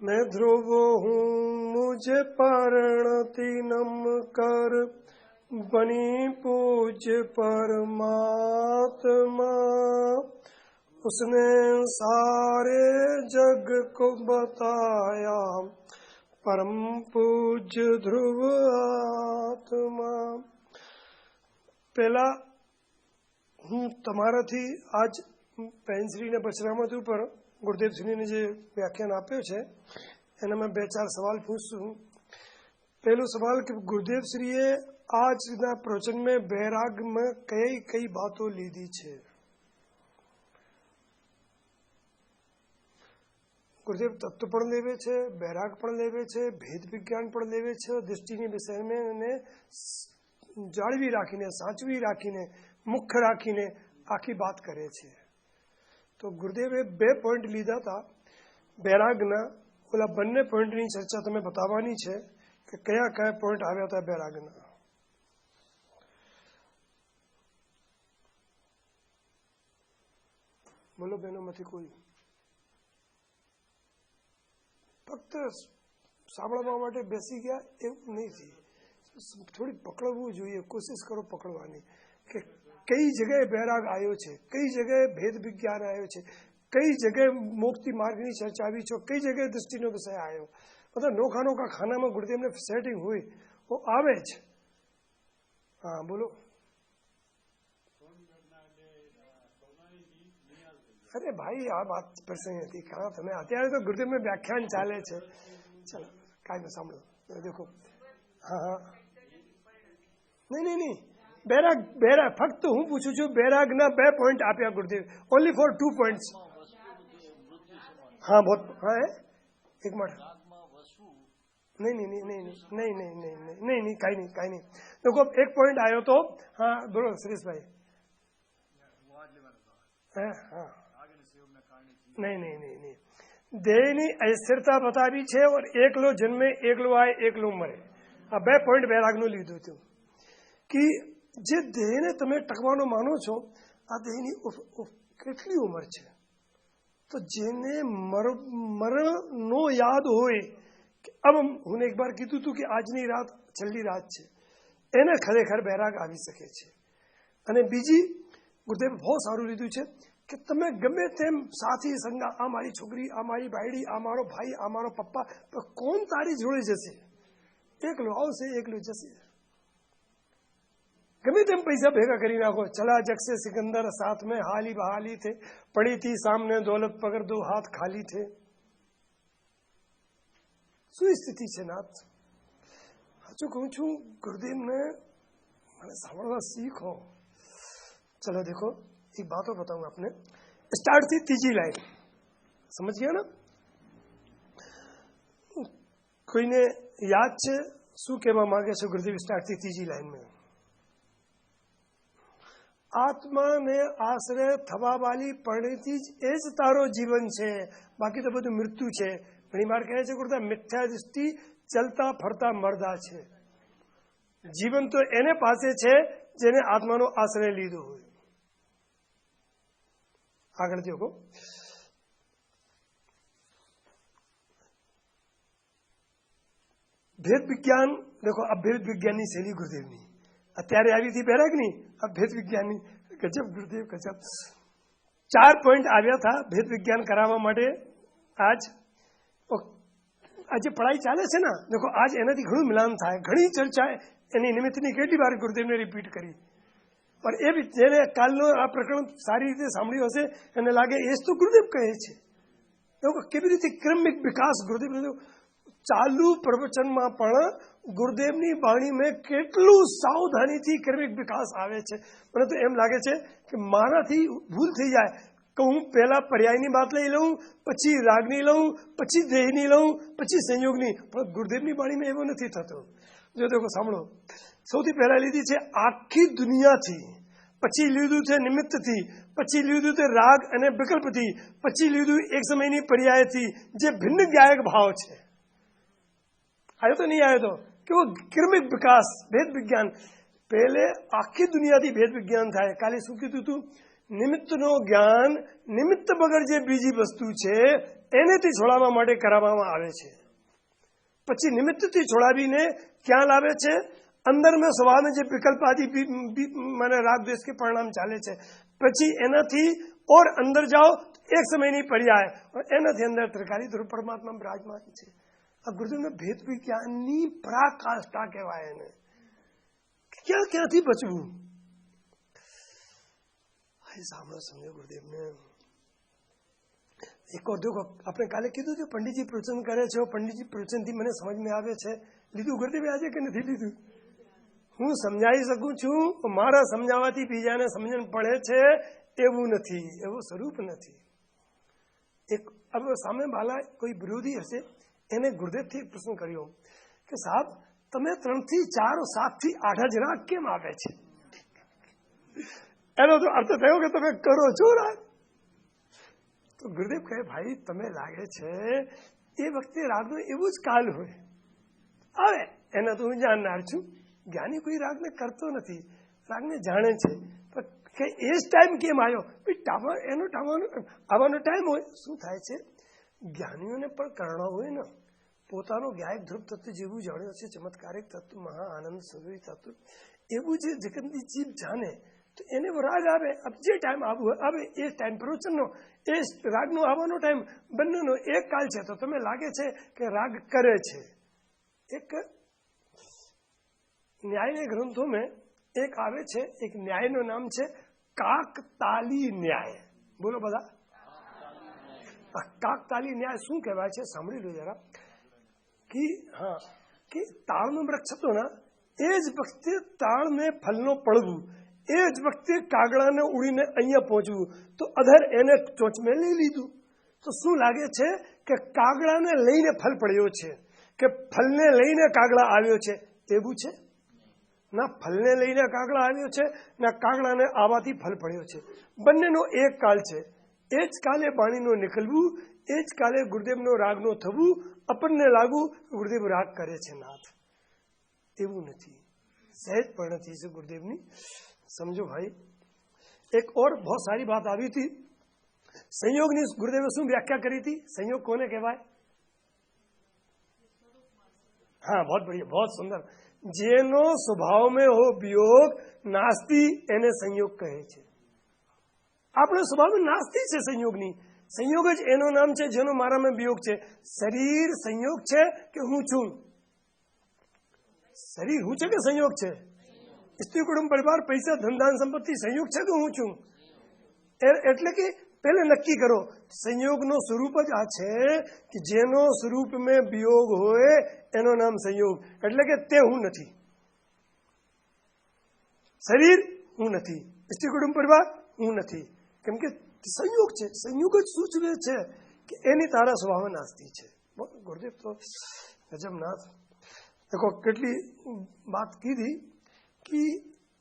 मैं ध्रुव हूँ मुझे परिणति नम कर, बनी पूज्य परमात्मा। उसने सारे जग को बताया, परम पूज्य ध्रुव आत्मा। पहला હું તમારાથી આજ પેન્શ્રીને બચરામત ઉપર ગુરુદેવશ્રીને જે વ્યાખ્યાન આપ્યો છે એના મેં 2-4 સવાલ પૂછશું. પહેલો સવાલ કે ગુરુદેવશ્રીએ આજના પ્રવચનમાં વૈરાગમાં કઈ કઈ બાતો લીધી છે? ગુરુદેવ તત્વ પણ લેવે છે, વૈરાગ પણ લેવે છે, ભેદ વિજ્ઞાન પણ લેવે છે, દૃષ્ટિની વિષયમાં એને જાળવી રાખીને, સાચવી રાખીને, મુખ્ય રાખીને આખી વાત કરે છે. તો ગુરુદેવે 2 પોઈન્ટ લીધા હતા વૈરાગના. ઓલા બંને પોઈન્ટની ચર્ચા તમે બતાવવાની છે કે કયા કયા પોઈન્ટ આવ્યા હતા વૈરાગના. બોલો બહેનોમાંથી કોઈ? ફક્ત સાંભળવા માટે બેસી ગયા એવું નહીં, થોડી પકડવું જોઈએ. કોશિશ કરો પકડવાની કે કઈ જગ્યાએ વૈરાગ આવ્યો છે, કઈ જગ્યાએ ભેદ વિજ્ઞાન આવ્યો છે, કઈ જગ્યાએ મુક્તિ માર્ગની ચર્ચા આવી છે, કઈ જગ્યાએ દૃષ્ટિનો વિષય આવ્યો. मतलब नोखा नोखा खाना में गुरुदेव ने सेटिंग हुई वो आवे ज. हाँ बोलो. अरे भाई आ बात प्रसंग थी कहाँ તમે અત્યારે તો ગુરુદેવ में व्याख्यान ચાલે છે. ચલો કાંઈ ન સાંભળો. देखो हाँ हाँ नहीं बैराग फक्त હું પૂછું છું बैरागના 2 પોઈન્ટ આપ્યા ગુરુદેવ. Only for 2 points. हाँ बहुत हाँ है एक मिनट. नहीं काई नहीं. देखो एक पॉइंट आयो तो हाँ बोलो सुरेश भाई. हाँ नहीं देहनी अस्थिरता बतावी छे और एकलो जन्मे एकलो आए एकलो मरे. आ 2 पॉइंट वैरागનું લીધું હતું કે જે દેહને તમે ટકવાનો માનો છો આ દેહની કેટલી ઉંમર છે. તો જેને મરણનો યાદ હોય, अब हमने एक बार कीधु तू कि આજની રાત છેલ્લી રાત છે, એને ખરેખર વૈરાગ આવી શકે છે. અને બીજી ગુરુદેવ બહુ સારું લીધું છે કે તમે ગમે તેમ સાથી સંગા, આ મારી છોકરી, આ મારી બાયડી, આ મારો ભાઈ, આ મારો પપ્પા, તો કોણ તારી જોડે જશે? એકલો આવશે એકલો જશે. ગમે તેમ પૈસા ભેગા કરી નાખો, ચલા જગસે સિકંદર સાથ में हाली बहाली थे, पड़ी थी सामने दौलत पकड़ दो हाथ खाली थे. શું સ્થિતિ છે નાથ? સાચું કહું છું ગુરુદેવને મને સાંભળવા શીખો. ચલો देखो एक बात और बताऊं आपने. स्टार्ट थी तीजी लाइन, समझ गया ना? કોઈને યાદ છે શું કહેવા માંગે છે ગુરુદેવ સ્ટાર્ટ થી ત્રીજી લાઈનમાં? આત્માને આશ્રય થવા વાળી પરિણતિ જ એ જ તારો જીવન છે, બાકી તો બધું મૃત્યુ છે. ઘણી વાર કહે છે ગુરુદેવ મિથ્યા દૃષ્ટિ ચલતા ફરતા મરદા છે. જીવન તો એને પાસે છે જેને આત્માનો આશ્રય લીધો હોય. આગળ દેખો. भेद विज्ञान देखो. अब भेद विज्ञान ની શૈલી ગુરુદેવની અત્યારે આવી હતી વૈરાગની. अब भेद विज्ञान ની ગજબ ગુરુદેવ ગજબ. 4 પોઈન્ટ આવ્યા હતા भेद विज्ञान કરાવવા માટે. आज पढ़ाई चाले છે ને, देखो आज એનાથી ઘણું મિલાન થાય, ઘણી ચર્ચા એની નિમિત્તની કેટલી વાર ગુરુદેવને રિપીટ કરી. और એ જેને કાલનો આ પ્રકરણ સારી રીતે સાંભળ્યું હશે એને લાગે એ જ તો ગુરુદેવ કહે છે. देखो કેવી રીતે ક્રમિક વિકાસ ગુરુદેવ ચાલુ પ્રવચનમાં પણ ગુરુદેવની વાણીમાં કેટલું સાવધાનીથી ક્રમિક વિકાસ આવે છે. મને તો એમ લાગે છે કે મારાથી ભૂલ થઈ જાય કે હું પહેલા પર્યાયની વાત લઈ લઉં, પછી રાગની લઉં, પછી દેહની લઉં, પછી સંયોગની. પણ ગુરુદેવની વાણીમાં એવો નથી થતો. જો દેખો સાંભળો. સૌથી પહેલા લીધી છે આખી દુનિયાથી, પછી લીધું છે નિમિત્તથી, પછી લીધું છે રાગ અને વિકલ્પથી, પછી લીધું એક સમયની પર્યાયથી જે ભિન્ન ગાયક ભાવ છે. आयो तो नहीं आयो तो कि वो क्रमिक विकास भेद विज्ञान. पहले आखी दुनिया थी भेद विज्ञान था. काले શું કીધું તું? નિમિત્તનો જ્ઞાન નિમિત્ત વગર જે બીજી વસ્તુ છે એનેથી છોડાવવા માટે કરાવવામાં આવે છે. પછી નિમિત્તથી છોડાવીને ક્યાં લાવે છે? અંદર મેં સ્વભાવ જે વિકલ્પ આદि મને રાગ દ્વેષ કે પરિણામ ચાલે છે, પછી એનાથી ઓર અંદર જાઓ એક સમયની પર્યાય એનાથી અંદર ત્રિકાલી ધ્રુવ પરમાત્મા બિરાજમાન છે. આ ગુરુદેવને ભેદ વિજ્ઞાનની પરાકાષ્ઠા કહેવાય. એને ક્યાંથી બચવું? સાંભળો, સમજો ગુરુદેવને. એક और देखो, આપણે કાલે કીધું હતું પંડિતજી પ્રવચન કરે છે, પંડિતજી પ્રવચનથી મને સમજમાં આવે છે. લીધું ગુરુદેવે આજે કે નથી લીધું? હું સમજાવી શકું છું, મારા સમજાવવાથી બીજાને સમજણ પડે છે એવું નથી, એવું સ્વરૂપ નથી. એક સામે વાલા કોઈ વિરોધી હશે, એને ગુરુદેવથી પ્રશ્ન કર્યો કે સાહેબ તમે 3 થી 4 7 થી 8 જ રાગ કેમ આવે છે? એનો તો અર્થ થયો કે તમે કરો છો રાગ. તો ગુરુદેવ કહે ભાઈ તમે લાગે છે એ વખતે રાગનો એવું જ કાલ હોય આવે, એના તો હું જાણનાર છું. જ્ઞાની કોઈ રાગને કરતો નથી, રાગને જાણે છે, કે એ જ ટાઈમ કેમ આવ્યો? એનો આવવાનો ટાઈમ હોય. શું થાય છે, જ્ઞાનીઓને પણ કરણા હોય ને, પોતાનો ગાયક ધ્રુવ તત્વ જેવું જાણ્યો છે, ચમત્કારિક તત્વ, મહા આનંદ સ્વરૂપી તત્વ, એવું જે જગતની જીભ જાણે તો એને રાગ આવે. જે ટાઈમ આવે એ ટાઈમ પ્રવચનનો, એ રાગનો આવવાનો ટાઈમ, બંનેનો એક કાલ છે. તો તમે લાગે છે કે રાગ કરે છે. એક ન્યાયના ગ્રંથો में એક આવે છે, એક ન્યાયનું નામ છે કાકતાલી ન્યાય. બોલો બધા, કાકતાલી ન્યાય શું કહેવાય છે? સાંભળી લો જરા. કે તાળનું વૃક્ષ હતો ને, એ જ વખતે તાળને ફલનો પડવું, એ જ વખતે કાગડાને ઉડીને અહીંયા પહોંચવું, તો અધર એને ચોચમે લઈ લીધું. તો શું લાગે છે કે કાગડાને લઈને ફલ પડ્યો છે, કે ફલને લઈને કાગડા આવ્યો છે? એવું છે ના, ફલને લઈને કાગડા આવ્યો છે ના કાગડાને આવવાથી ફલ પડ્યો છે. બંનેનો એક કાલ છે. એ જ કાલે વાણીનું નીકળવું, એ જ કાલે ગુરુદેવનો રાગનો થવું. આપણને લાગવું ગુરુદેવ રાગ કરે છે નાથ, એવું નથી, સહેજ પણ નથી છે ગુરુદેવની. સમજો ભાઈ. એક और बहुत सारी बात આવી હતી. સંયોગની ગુરુદેવે શું વ્યાખ્યા કરી હતી? સંયોગ કોને કહેવાય? हाँ, बहुत बढ़िया, बहुत सुंदर. જેનો સ્વભાવ में हो વિયોગ નાસ્તી એને સંયોગ કહે છે. આપણો સ્વભાવ નાસ્તી છે સંયોગની. સંયોગ જ એનું નામ છે જેનો મારામાં વિયોગ છે. શરીર સંયોગ છે કે હું છું? શરીર હું છે કે સંયોગ છે? સ્ત્રી કુટુંબ પરિવાર પૈસા ધનધાન સંપત્તિ સંયોગ છે કે હું છું? એટલે કે પહેલે નક્કી કરો, સંયોગનો સ્વરૂપ જ આ છે કે જેનો સ્વરૂપ में વિયોગ હોય એનું નામ સંયોગ. એટલે કે તે હું નથી, શરીર હું નથી, સ્ત્રી કુટુંબ પરિવાર હું નથી, કેમ કે સંયોગ છે. સંયોગ જ સૂચવે છે કે એની તારા સ્વભાવ નાસ્તી છે. ગુરુદેવ તો ગજબ નાથ. દેખો કેટલી વાત કીધી કે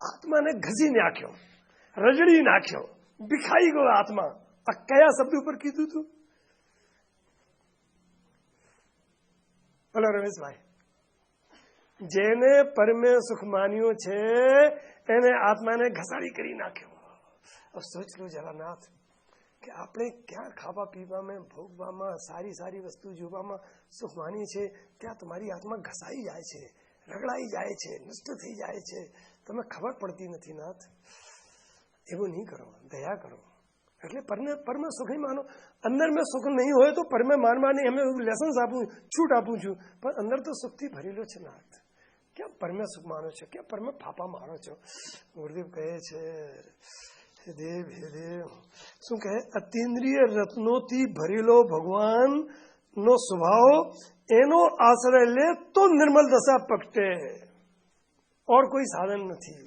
આત્માને ઘસી નાખ્યો, રજડી નાખ્યો, વિખાઈ ગયો આત્મા. આ કયા શબ્દ ઉપર કીધું તું? બોલો રમેશભાઈ. જેને પરમે સુખ માન્યો છે એને આત્માને ઘસાડી કરી નાખ્યો. સોચ લો જરા નાથ કે આપણે ક્યાં ખાવા પીવામાં, ભોગવામાં, સારી સારી વસ્તુ જોવામાં સુખ માની છે, ત્યાં તમારી આત્મા ઘસાઈ જાય છે, રગડાઈ જાય છે, નષ્ટ થઈ જાય છે, તમે ખબર પડતી નથી નાથ. એવું નહીં કરો, દયા કરો. એટલે પરમે સુખ નહીં માનો. અંદર મેં સુખ નહીં હોય તો પરમે માનવાની અમે લેસન્સ આપું, છૂટ આપું છું, પણ અંદર તો સુખથી ભરેલો છે નાથ. ક્યાં પરમે સુખ માનો છો? ક્યાં પરમે ફાફા મારો છો? ગુરુદેવ કહે છે હે દેવ, હે દેવ, શું કહે? અતિન્દ્રિય રત્નોથી ભરેલો ભગવાન નો સ્વભાવ, એનો આશ્રય લે તો નિર્મલ દશા પ્રગટે, और कोई साधन નથી.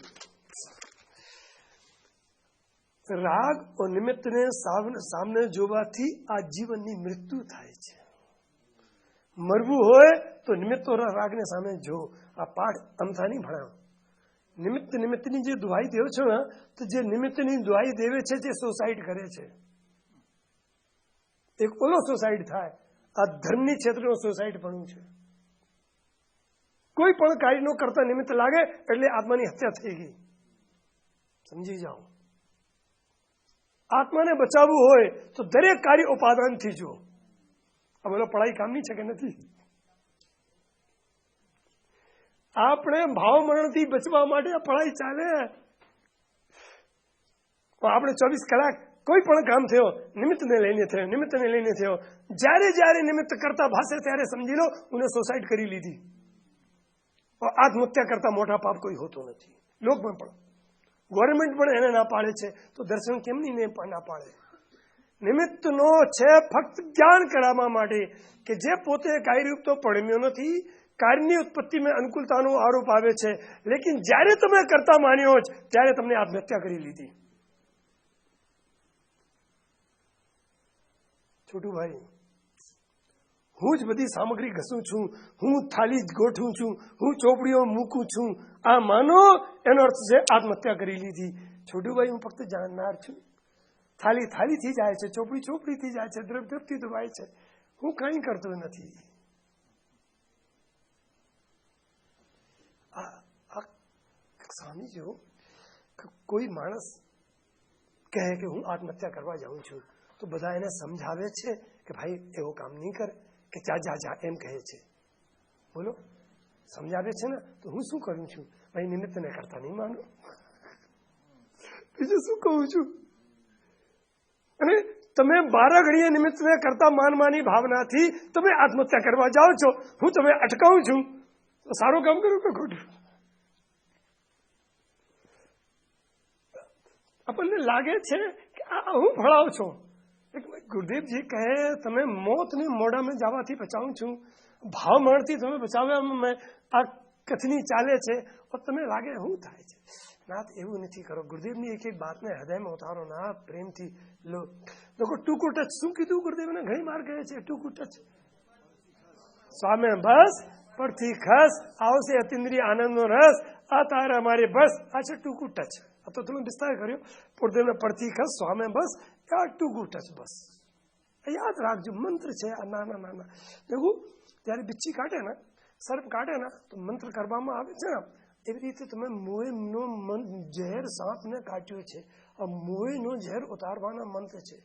રાગ और નિમિત્તને સામને જોવાથી આ જીવનની મૃત્યુ થાય છે. મરવું હોય તો નિમિત્ત રાગને સામે જો. આ પાઠ અમથા નહીં ભણાવો. નિમિત્તની જે દુહાઈ દેવ છો ને, તો જે નિમિત્તની દુહાઈ દેવે છે તે સુસાઇડ કરે છે. એક ઓલો સુસાઇડ થાય, આ ધર્મની ક્ષેત્રનો સુસાઇડ પણ છે. કોઈ પણ કાર્યનો કરતા નિમિત્ત લાગે એટલે આત્માની હત્યા થઈ ગઈ, સમજી જાઓ. આત્માને બચાવવું હોય તો દરેક કાર્ય ઉપાદાનથી જો. બોલો પઢાઈ કામની છે કે નથી? આપણે ભાવ મરણથી બચવા માટે પઢાઈ ચાલે. આપણે 24 કલાક કોઈ પણ કામ થયો નિમિત્તને લઈને થયો. જ્યારે નિમિત્ત કરતા ભાષે ત્યારે સમજી લો ઉને સુસાઇડ કરી લીધી. આત્મહત્યા કરતા મોટા પાપ કોઈ હોતો નથી. લોકમાં પણ ગવર્મેન્ટ પણ એને ના પાડે છે, તો દર્શન કેમ નહીં ના પાડે? નિમિત્તનો છે ફક્ત જ્ઞાન કરાવવા માટે કે જે પોતે કાર્યરૂપ તો પડમ્યો નથી. કાર્યની ઉત્પત્તિમાં અનુકૂળતાનો આરોપ આવે છે, લેકિન જ્યારે તમે કરતા માન્યો જ ત્યારે તમને આત્મહત્યા કરી લીધી. છોટું ભાઈ, હું જ બધી સામગ્રી ઘસું છું, હું થાળી જ ગોઠવું છું, હું ચોપડીઓ મૂકું છું, આ માનો એનો અર્થ છે આત્મહત્યા કરી લીધી. છોટું ભાઈ, હું ફક્ત જાણનાર છું. થાળી થાળીથી જાય છે, ચોપડી ચોપડીથી જાય છે, દ્રવ્યથી ધોવાય છે, હું કંઈ કરતો નથી. સ્વામીજીઓ, કોઈ માણસ કહે કે હું આત્મહત્યા કરવા જાઉં છું તો બધા એને સમજાવે છે કે ભાઈ એવો કામ નહીં કર, કે જા એમ કહે છે. બોલો, સમજાવે છે ને? તો હું શું કરું છું? ભાઈ નિમિત્તને કરતા નહીં માનો, બીજું શું કહું છું? અને તમે 12 ઘડીએ નિમિત્તને કરતા માનવાની ભાવનાથી તમે આત્મહત્યા કરવા જાઓ છો. હું તમે અટકાવું છું તો સારું કામ કરું કે ખોટું? આપણને લાગે છે કે આ હું ભણાવું છું. ગુરુદેવજી કહે તમે મોતની મોઢામાં જવાથી બચાવું છું, ભાવ મરણથી તમે બચાવવામાં મેં આ કથની ચાલે છે. તમે લાગે શું થાય છે? નાથ, એવું નથી કરો. ગુરુદેવની એક એક બાતને હૃદયમાં ઉતારો ના, પ્રેમથી લો. देखो टूकू टच શું કીધું ગુરુદેવને? ઘણી વાર કહે છે ટૂંકું ટચ. સ્વામે બસ પરથી ખસ, આવશે અતિન્દ્રિય આનંદનો રસ, આ તારે અમારી બસ. આ છે ટૂંકું ટચ. આ તો તમે વિસ્તાર કર્યો. ગુરુદેવને પરથી ખસ, સ્વામે બસ, આ ટૂંકું ટચ બસ. યાદ રાખજો, મંત્ર છે આ. નાના નાના દેખો, જ્યારે બિચ્છી કાઢે ને, સર્પ કાઢે ને, તો મંત્ર કરવામાં આવે છે ને, એવી રીતે તમે મોહનો ઝેર સાપને કાઢ્યો છે. આ મોહનો ઝેર ઉતારવાના મંત્ર છે.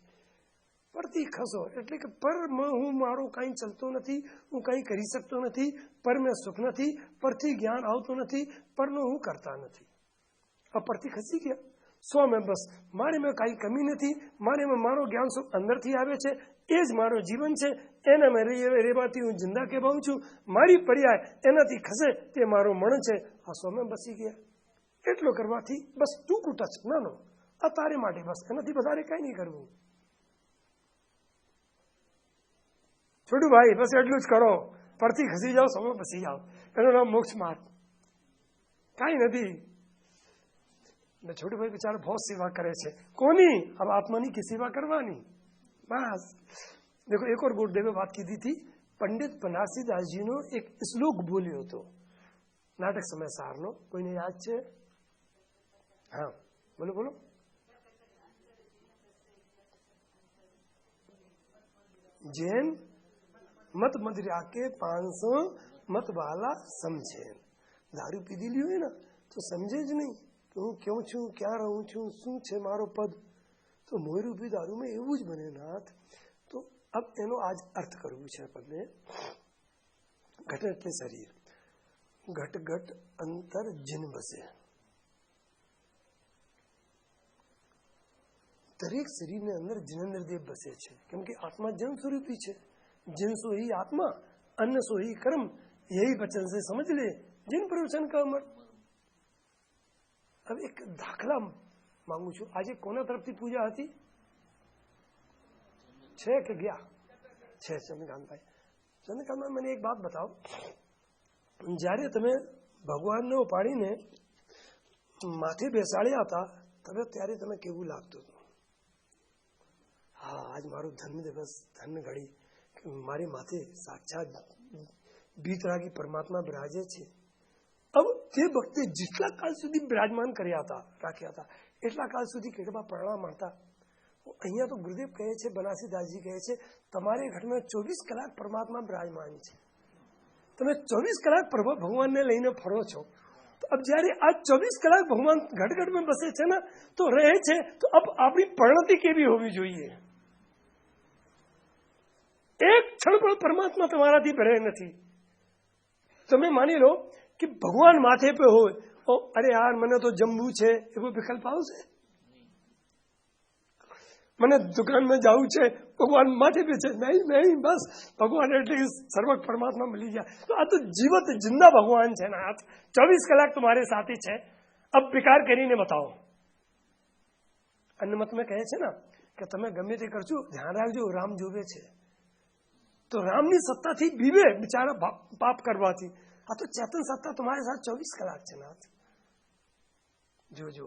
પરથી ખસો એટલે કે પરમાં હું મારો કાંઈ ચલતો નથી, હું કંઈ કરી શકતો નથી, પર મેં સુખ નથી, પરથી જ્ઞાન આવતું નથી, પરનો હું કરતા નથી. આ પરથી ખસી ગયા. સ્વમાં બસ, મારેમાં કાંઈ કમી નથી, મારેમાં મારો જ્ઞાન સુખ અંદરથી આવે છે, એ જ મારો જીવન છે, એના મેં રેવાથી હું જિંદા કહેવાઉં છું. મારી પર્યાય એનાથી ખસે તે મારો મણ છે. આ સ્વમાં બસી ગયા. એટલો કરવાથી બસ ટૂંકું ટચ નાનો, આ તારે માટે બસ, એનાથી વધારે કાંઈ નહીં કરવું. છોટું ભાઈ, બસ એટલું જ કરો. પરથી ખસી જાઓ, સમય બસી જાઓ. એનું નામ મોક્ષ માર્ગ. કાંઈ નથી. छोटे भाई बेचारा बहुत सेवा करे छे. कोनी? अब आत्मा की सेवा करवानी. बस देखो, एक और गुरुदेवे बात की थी. पंडित बनारसी दास जी नो एक श्लोक बोल्यो तो नाटक समय सार नो, कोई ने याद छे? हाँ बोलो बोलो. जैन मत मदिरा के 500 मत वाला समझे. दारू पी ली હોય ને તો સમજે જ નહીં કે હું ક્યાં છું, ક્યાં રહું છું, શું છે મારો પદ. તો મોયરૂપી દારૂમાં એવું જ બને નાથ. તો अब એનો આજ અર્થ કરવું છે પદને. ઘટ એટલે શરીર, ઘટ ઘટ અંતર જીન બસે. દરેક શરીરની અંદર जिनेन्द्र देव बसे છે, કેમ કે આત્મા જન સ્વરૂપી છે. जिन सो ही आत्मा, अन्न सो ही कर्म, यही वचन से समझ ले जिन प्रवचन का अमर. अब एक दाखला मांगू છું. આજે કોના તરફથી પૂજા હતી? છે કે ગયા? છે ચંદ્રકાંતભાઈ. ચંદ્રકાંતભાઈ, મને એક વાત બતાવો. જ્યારે તમે ભગવાનને ઉપાડીને માથે બેસાડ્યા હતા ત્યારે તમે કેવું લાગતું હતું? હા, આજ મારું ધન દિવસ, ધન ઘડી, મારી માથે સાક્ષાત બીતરાગી પરમાત્મા બિરાજે છે. अब તે ભક્તે જેટલા કાળ સુધી બિરાજમાન કર્યા હતા, રાખ્યા હતા, એટલા કાળ સુધી કેટલા પ્રણામ હતા. અહીંયા તો ગુરુદેવ કહે છે, બનારસીદાસજી કહે છે, તમારે ઘરમાં 24 કલાક પરમાત્મા બિરાજમાન છે. તમે 24 કલાક ભગવાનને લઈને ફરો છો. તો अब જ્યારે આ 24 કલાક ભગવાન ઘટઘટમાં બસે છે ને, તો રહે છે, તો अब આપણી પરિણતિ કેવી હોવી જોઈએ? એક ક્ષણ પણ પરમાત્મા તમારાથી ભરે નથી. તમે માની લો કે ભગવાન માથે પે હોય, અરે યાર મને તો જમવું છે એવો વિકલ્પ આવશે? મને દુકાનમાં જવું છે, ભગવાન માથે પે છે, નહીં બસ ભગવાન એટલે સર્વક પરમાત્મા મળી ગયા. તો આ તો જીવત જિંદા ભગવાન છે ને, આ 24 કલાક તમારે સાથે છે. અબ વિકાર કરીને બતાવો. અન્નમત મેં કહે છે ને કે તમે ગમે તે કરજો, ધ્યાન રાખજો રામ જોવે છે. તો રામની સત્તાથી બીવે બિચારા પાપ કરવાથી. આ તો ચેતન સત્તા તમારી સાથે 24 કલાક છે નાથ. જોજો.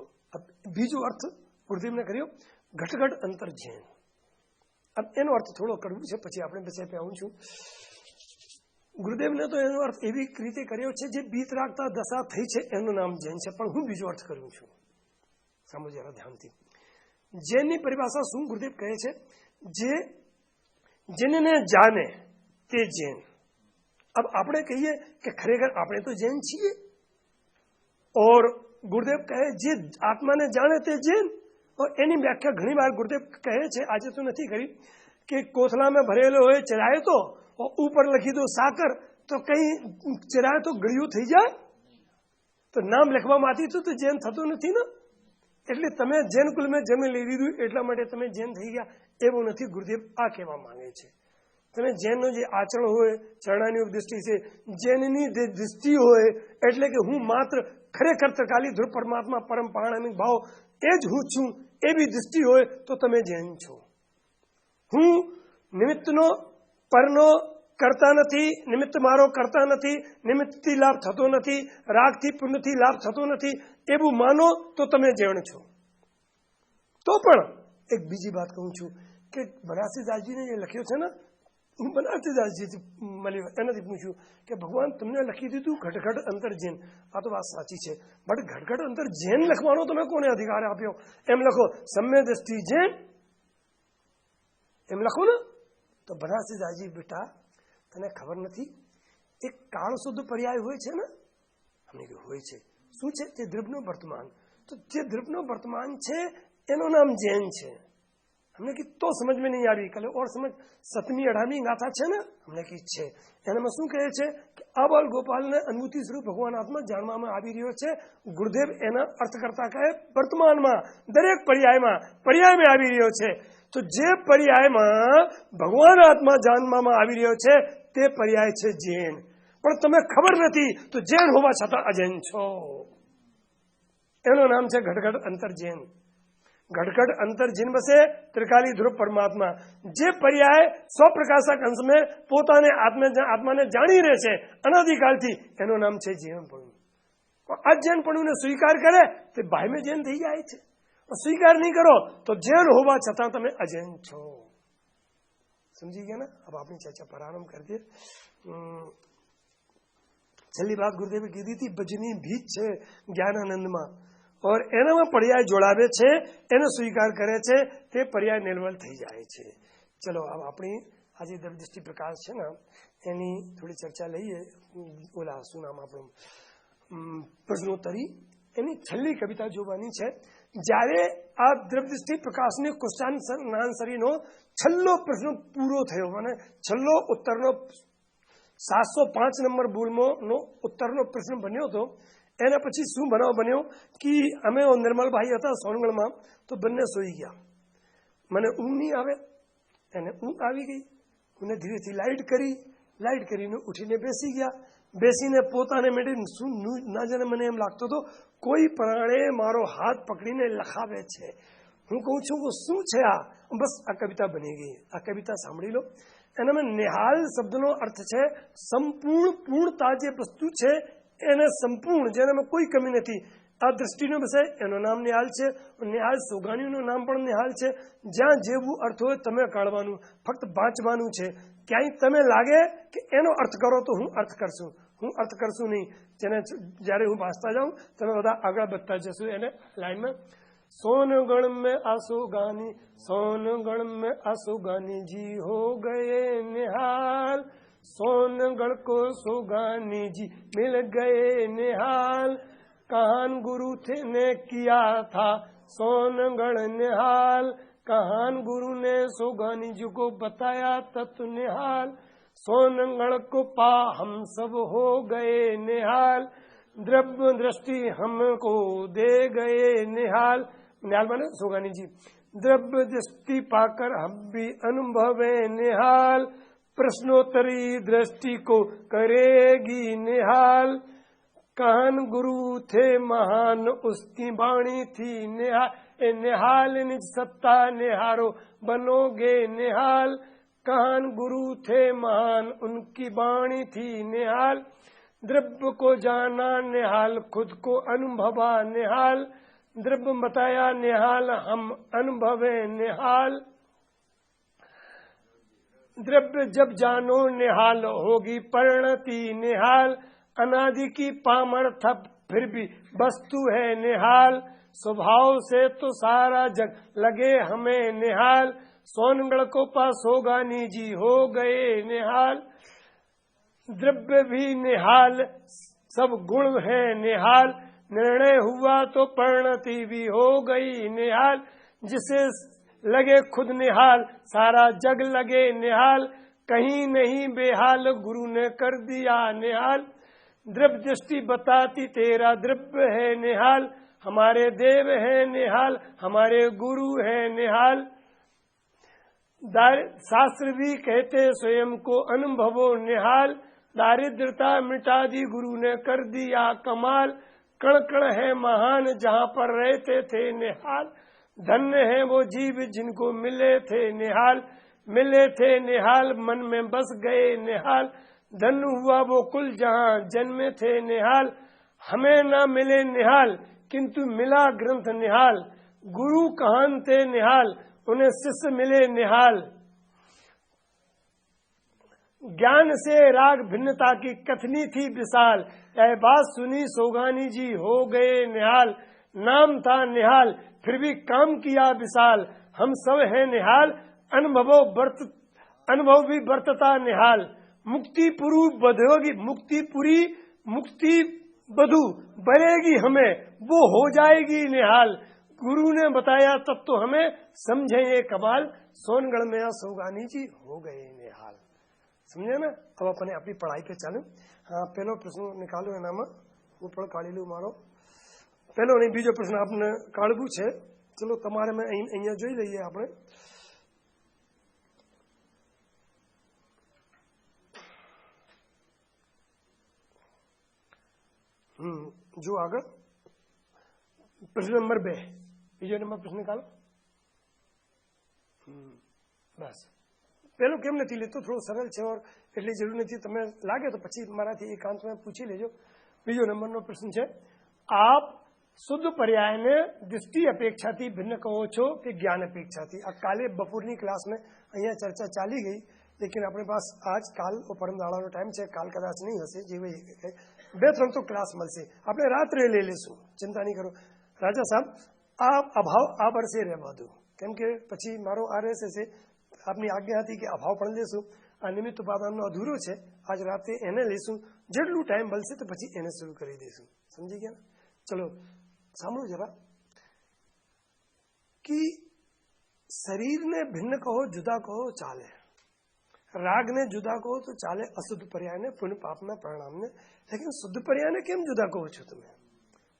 બીજો અર્થ ગુરુદેવને કર્યો, ઘટઘટ અંતર જૈન. अब એનો અર્થ થોડો કડવું છે, પછી આપણે પછી આવું છું. ગુરુદેવને તો એનો અર્થ એવી રીતે કર્યો છે જે બીત રાખતા દશા થઈ છે એનું નામ જૈન છે, પણ હું બીજો અર્થ કરું છું. સમજો જરા ધ્યાનથી. જૈનની પરિભાષા શું ગુરુદેવ કહે છે? જે જેને જાને તે જૈન. अब આપણે કહીએ કે ખરેખર આપણે તો જૈન છીએ, और ગુરુદેવ કહે જે આત્માને જાણે તે જૈન. और એની વ્યાખ્યા ઘણી વાર ગુરુદેવ કહે છે, આજે તો નથી કરી, કે કોથળામાં ભરેલો હોય ચરાય તો ઉપર લખી દો સાકર, તો કઈ ચરાય તો ગળ્યું થઈ જાય? તો નામ લખવામાંથી તો જૈન થતું નથી ને. એટલે તમે જૈન કુલમાં જમી લઈ લીધું એટલા માટે તમે જૈન થઈ ગયા એવું નથી. ગુરુદેવ આ કહેવા માંગે છે, તમે જૈનનો જે આચરણ હોય, ચરણાની દૃષ્ટિ છે, જૈનની દૃષ્ટિ હોય એટલે કે હું માત્ર ખરેખર ત્રિકાલી ધ્રુવ પરમાત્મા પરમ પારણામિક ભાવ એ જ હું છું એવી દૃષ્ટિ હોય તો તમે જૈન છો. હું નિમિત્તનો પરનો કરતા નથી, નિમિત્ત મારો કરતા નથી, નિમિત્તથી લાભ થતો નથી, રાગથી પુણ્યથી લાભ થતો નથી એવું માનો તો તમે જૈન છો. તો પણ એક બીજી વાત કહું છું કે બનારસીદાસજીને જે લખ્યો છે ને, હું બનારસીદાસજી મળ્યો એનાથી પૂછ્યું કે ભગવાન તમને લખી દીધું ઘટઘટ અંતર જૈન. આ તો વાત સાચી છે, બટ ઘટઘટ અંતર જૈન લખવાનો તમે કોને અધિકાર આપ્યો? એમ લખો સમ્ય દ્રષ્ટિ જૈન, એમ લખો ને. તો બનારસીદાસજી બેટા તને ખબર નથી, એક કાળ શુદ્ધ પર્યાય હોય છે ને, અમને હોય છે. શું છે? તે દ્રવ્યનો વર્તમાન. તો જે દ્રવ્યનો વર્તમાન છે એનું નામ જૈન છે. हमने की तो समझ में नहीं આવી. कल और समझ 7મી 18મી ગાથા છે ને, हमने की છે એનામાં શું કહે છે કે આબાલ ગોપાલને અનુભૂતિ સ્વરૂપ ભગવાન આત્મા જાણવામાં આવી રહ્યો છે. ગુરુદેવ એના અર્થ કરતા કહે વર્તમાનમાં દરેક પર્યાયમાં આવી રહ્યો છે. તો જે પર્યાયમાં ભગવાન આત્મા જાણવામાં આવી રહ્યો છે તે પર્યાય છે જૈન. પણ તમે ખબર નથી તો જૈન હોવા છતાં અજૈન છો. એનું નામ છે ઘટઘટ અંતર જૈન. घटघट अंतर जिन बसे त्रिकाली ध्रुव परमात्मा. जे पर्याय स्वप्रकाशक अंश में पोताने आत्मा ने जाणी रहे छे अनादिकालथी एનું નામ છે જૈનપણું. આ જૈનપણુંને સ્વીકાર કરે તે ભાઈ જૈન થઈ જાય છે. સ્વીકાર નહીં કરો તો જૈન હોવા છતાં તમે અજૈન છો. સમજી ગયા ને? अब આપણી ચર્ચા પ્રારંભ કરી દે. છેલ્લી વાત ગુરુદેવે કીધી હતી ભજની ભીત છે જ્ઞાનાનંદમાં, और એનામાં પર્યાય જોડાવે છે, એનો સ્વીકાર કરે છે તે પર્યાય નિર્મલ થઈ જાય છે. ચલો હવે આપણી આજે દ્રષ્ટિ પ્રકાશ છે ને એની થોડી ચર્ચા લઈએ. ઓલા શું નામ આપણું પ્રશ્નોત્તરી, એની છેલ્લી કવિતા જોવાની છે. જ્યારે આ દ્રષ્ટિ પ્રકાશની ક્વેશ્ચન છેલ્લો પ્રશ્ન પૂરો થયો, મને છેલ્લો ઉત્તરનો 705 નંબર બોલનો ઉત્તરનો પ્રશ્ન બન્યો હતો. એના પછી શું બનાવ બન્યો કે અમે નિર્મલભાઈ હતા સોનગઢમાં, તો બંને સૂઈ ગયા. મને ઊંઘ નહીં આવે, એને ઊંઘ આવી ગઈ. મને ધીરેથી લાઇટ કરીને ઉઠીને બેસી ગયા. બેસીને પોતાને મેળવી શું ના જાણે મને એમ લાગતો હતો કોઈ પ્રાણે મારો હાથ પકડીને લખાવે છે. હું કહું છું કે શું છે આ? બસ આ કવિતા બની ગઈ. આ કવિતા સાંભળી લો. એનામાં નિહાલ શબ્દનો અર્થ છે સંપૂર્ણ, પૂર્ણતા જે વસ્તુ છે એને સંપૂર્ણ, જેનામાં કોઈ કમી નથી. આ દ્રષ્ટિનો વિષય એનું નામ નિહાલ છે. નિહાલ સોગાણીનું નામ પણ નિહાલ છે. જ્યાં જેવું અર્થ હોય તમે કાઢવાનું, ફક્ત વાંચવાનું છે. ક્યાંય તમે લાગે કે એનો અર્થ કરો તો હું અર્થ કરશું નહીં. જેને જ્યારે હું વાંચતા જાઉં તમે બધા આગળ વધતા જશો એને લાઈનમાં. सोनगढ़ में आसुगानी, सोनगढ़ में आसुगानी जी हो गए निहाल. सोनगढ़ को सुगानी जी मिल गए निहाल. कान गुरु थे ने किया था सोनगढ़ निहाल. कहान गुरु ने सोगानी जी को बताया तत्व निहाल, सोनंगण को पा हम सब हो गए निहाल, द्रव्य दृष्टि हमको दे गए निहाल। निहाल माने सोगानी जी। द्रव्य दृष्टि पाकर हम भी अनुभवे निहाल, प्रश्नोत्तरी दृष्टि को करेगी निहाल, कहन गुरु थे महान उसकी वाणी थी निहाल, निहाल निज सत्ता निहारो बनोगे निहाल, कहन गुरु थे महान उनकी वाणी थी निहाल, द्रव्य को जाना निहाल खुद को अनुभवा निहाल, द्रव्य बताया निहाल हम अनुभवे निहाल, द्रव्य जब जानो निहाल होगी परिणति निहाल, अनादि की पामर थप फिर भी वस्तु है निहाल, स्वभाव से तो सारा जग लगे हमें निहाल, सोनगढ़ को पास सोगानी जी हो गए निहाल, द्रव्य भी निहाल सब गुण है निहाल, निर्णय हुआ तो परिणति भी हो गई निहाल, जिसे लगे खुद निहाल सारा जग लगे निहाल, कहीं नहीं बेहाल गुरु ने कर दिया निहाल, द्रव्य दृष्टि बताती तेरा द्रव्य है निहाल, हमारे देव है निहाल हमारे गुरु है निहाल, शास्त्र भी कहते स्वयं को अनुभवो निहाल, दारिद्रता मिटा दी गुरु ने कर दिया कमाल, कण कण है महान जहाँ पर रहते थे निहाल, धन्य है वो जीव जिनको मिले थे निहाल, मिले थे निहाल मन में बस गए निहाल, धन्य हुआ वो कुल जहाँ जन्मे थे निहाल, हमें न मिले निहाल किंतु मिला ग्रंथ निहाल, गुरु कहान थे निहाल उन्हें शिष्य मिले निहाल, ज्ञान से राग भिन्नता की कथनी थी विशाल, यह बात सुनी सोगानी जी हो गए निहाल, नाम था निहाल फिर भी काम किया विशाल, हम सब है निहाल अनुभव भी बरतता निहाल, मुक्ति पुरु बधोगी मुक्ति बधु बरेगी हमें वो हो जाएगी निहाल, गुरु ने बताया तब तो हमें समझे ये कमाल, सोनगढ़ में सोगानी जी हो गए निहाल। समझे ना। अब अपने अपनी पढ़ाई पे चालू। हाँ पहलो प्रश्न निकालो एना में હું પણ કાઢી લઉં મારો પહેલો ને બીજો પ્રશ્ન આપને કાઢવું છે। ચલો તમારે મેં અહીંયા જોઈ લઈએ આપણે। जो आगे प्रश्न नंबर 2 બીજો નંબર પ્રશ્ન નિકાલો। બસ પેલો કેમ નથી લેતો થોડો સરળ છે और એટલી જરૂર નથી, તમે લાગે તો પછી મારાથી એકાંતમાં પૂછી લેજો। બીજો નંબરનો પ્રશ્ન છે આપ શુદ્ધ પર્યાયને દૃષ્ટિ અપેક્ષાથી ભિન્ન કહો છો કે જ્ઞાન અપેક્ષાથી। આ કાલે બપોરની ક્લાસમાં અહીંયા ચર્ચા ચાલી ગઈ, लेकिन अपने पास आज काल और परम दाड़ानो टाइम है, काल कदाच नहीं हशे जेवी 2-3 तो क्लास मळशे, आपणे रात्रे लई लेशुं, चिंता नहीं करो। राजा साहब आ अभाव आ वर्षे रहेवा दो, केम के पछी मारो आ रहेशे छे, आपनी आज्ञा हती के अभाव पण लेशुं। आ निमित्त उपादाननो अधूरो छे, आज राते एने लेशुं, जेटलुं टाइम मळशे तो पछी एने शुरू करी देशुं। समझी गया? चलो सांभळो जरा कि शरीर ने भिन्न कहो जुदा कहो चाले, राग ने जुदा कहो तो चाले, अशुद्ध पर्याय ने पुण्य पाप ना परिणाम ने, लेकिन शुद्ध पर्याय ने केम जुदा कहो छो तमे?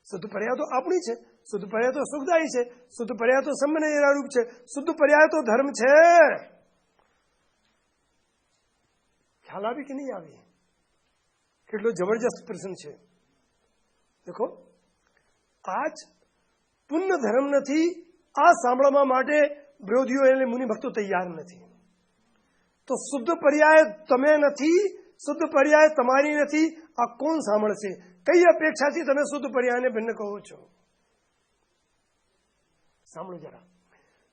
शुद्ध पर्याय तो आपणी छे, शुद्ध पर्याय तो सुखदायी छे, शुद्ध पर्याय तो सम्मने रूप छे, शुद्ध पर्याय तो धर्म छे। ख्याल आवी कि नहीं आवी? કેટલો જબરજસ્ત પ્રશ્ન છે। देखो आज પુણ્ય ધર્મ નથી આ સાંભળવા માટે વિરોધીઓ એટલે મુનિ ભક્તો તૈયાર નથી। तो शुद्ध पर्याय तमे नहीं, शुद्ध पर्याय तमारी नहीं, आ कौन सांभळशे? कई अपेक्षा थी तमे शुद्ध पर्याय ने भिन्न कहो छो? सांभळो जरा।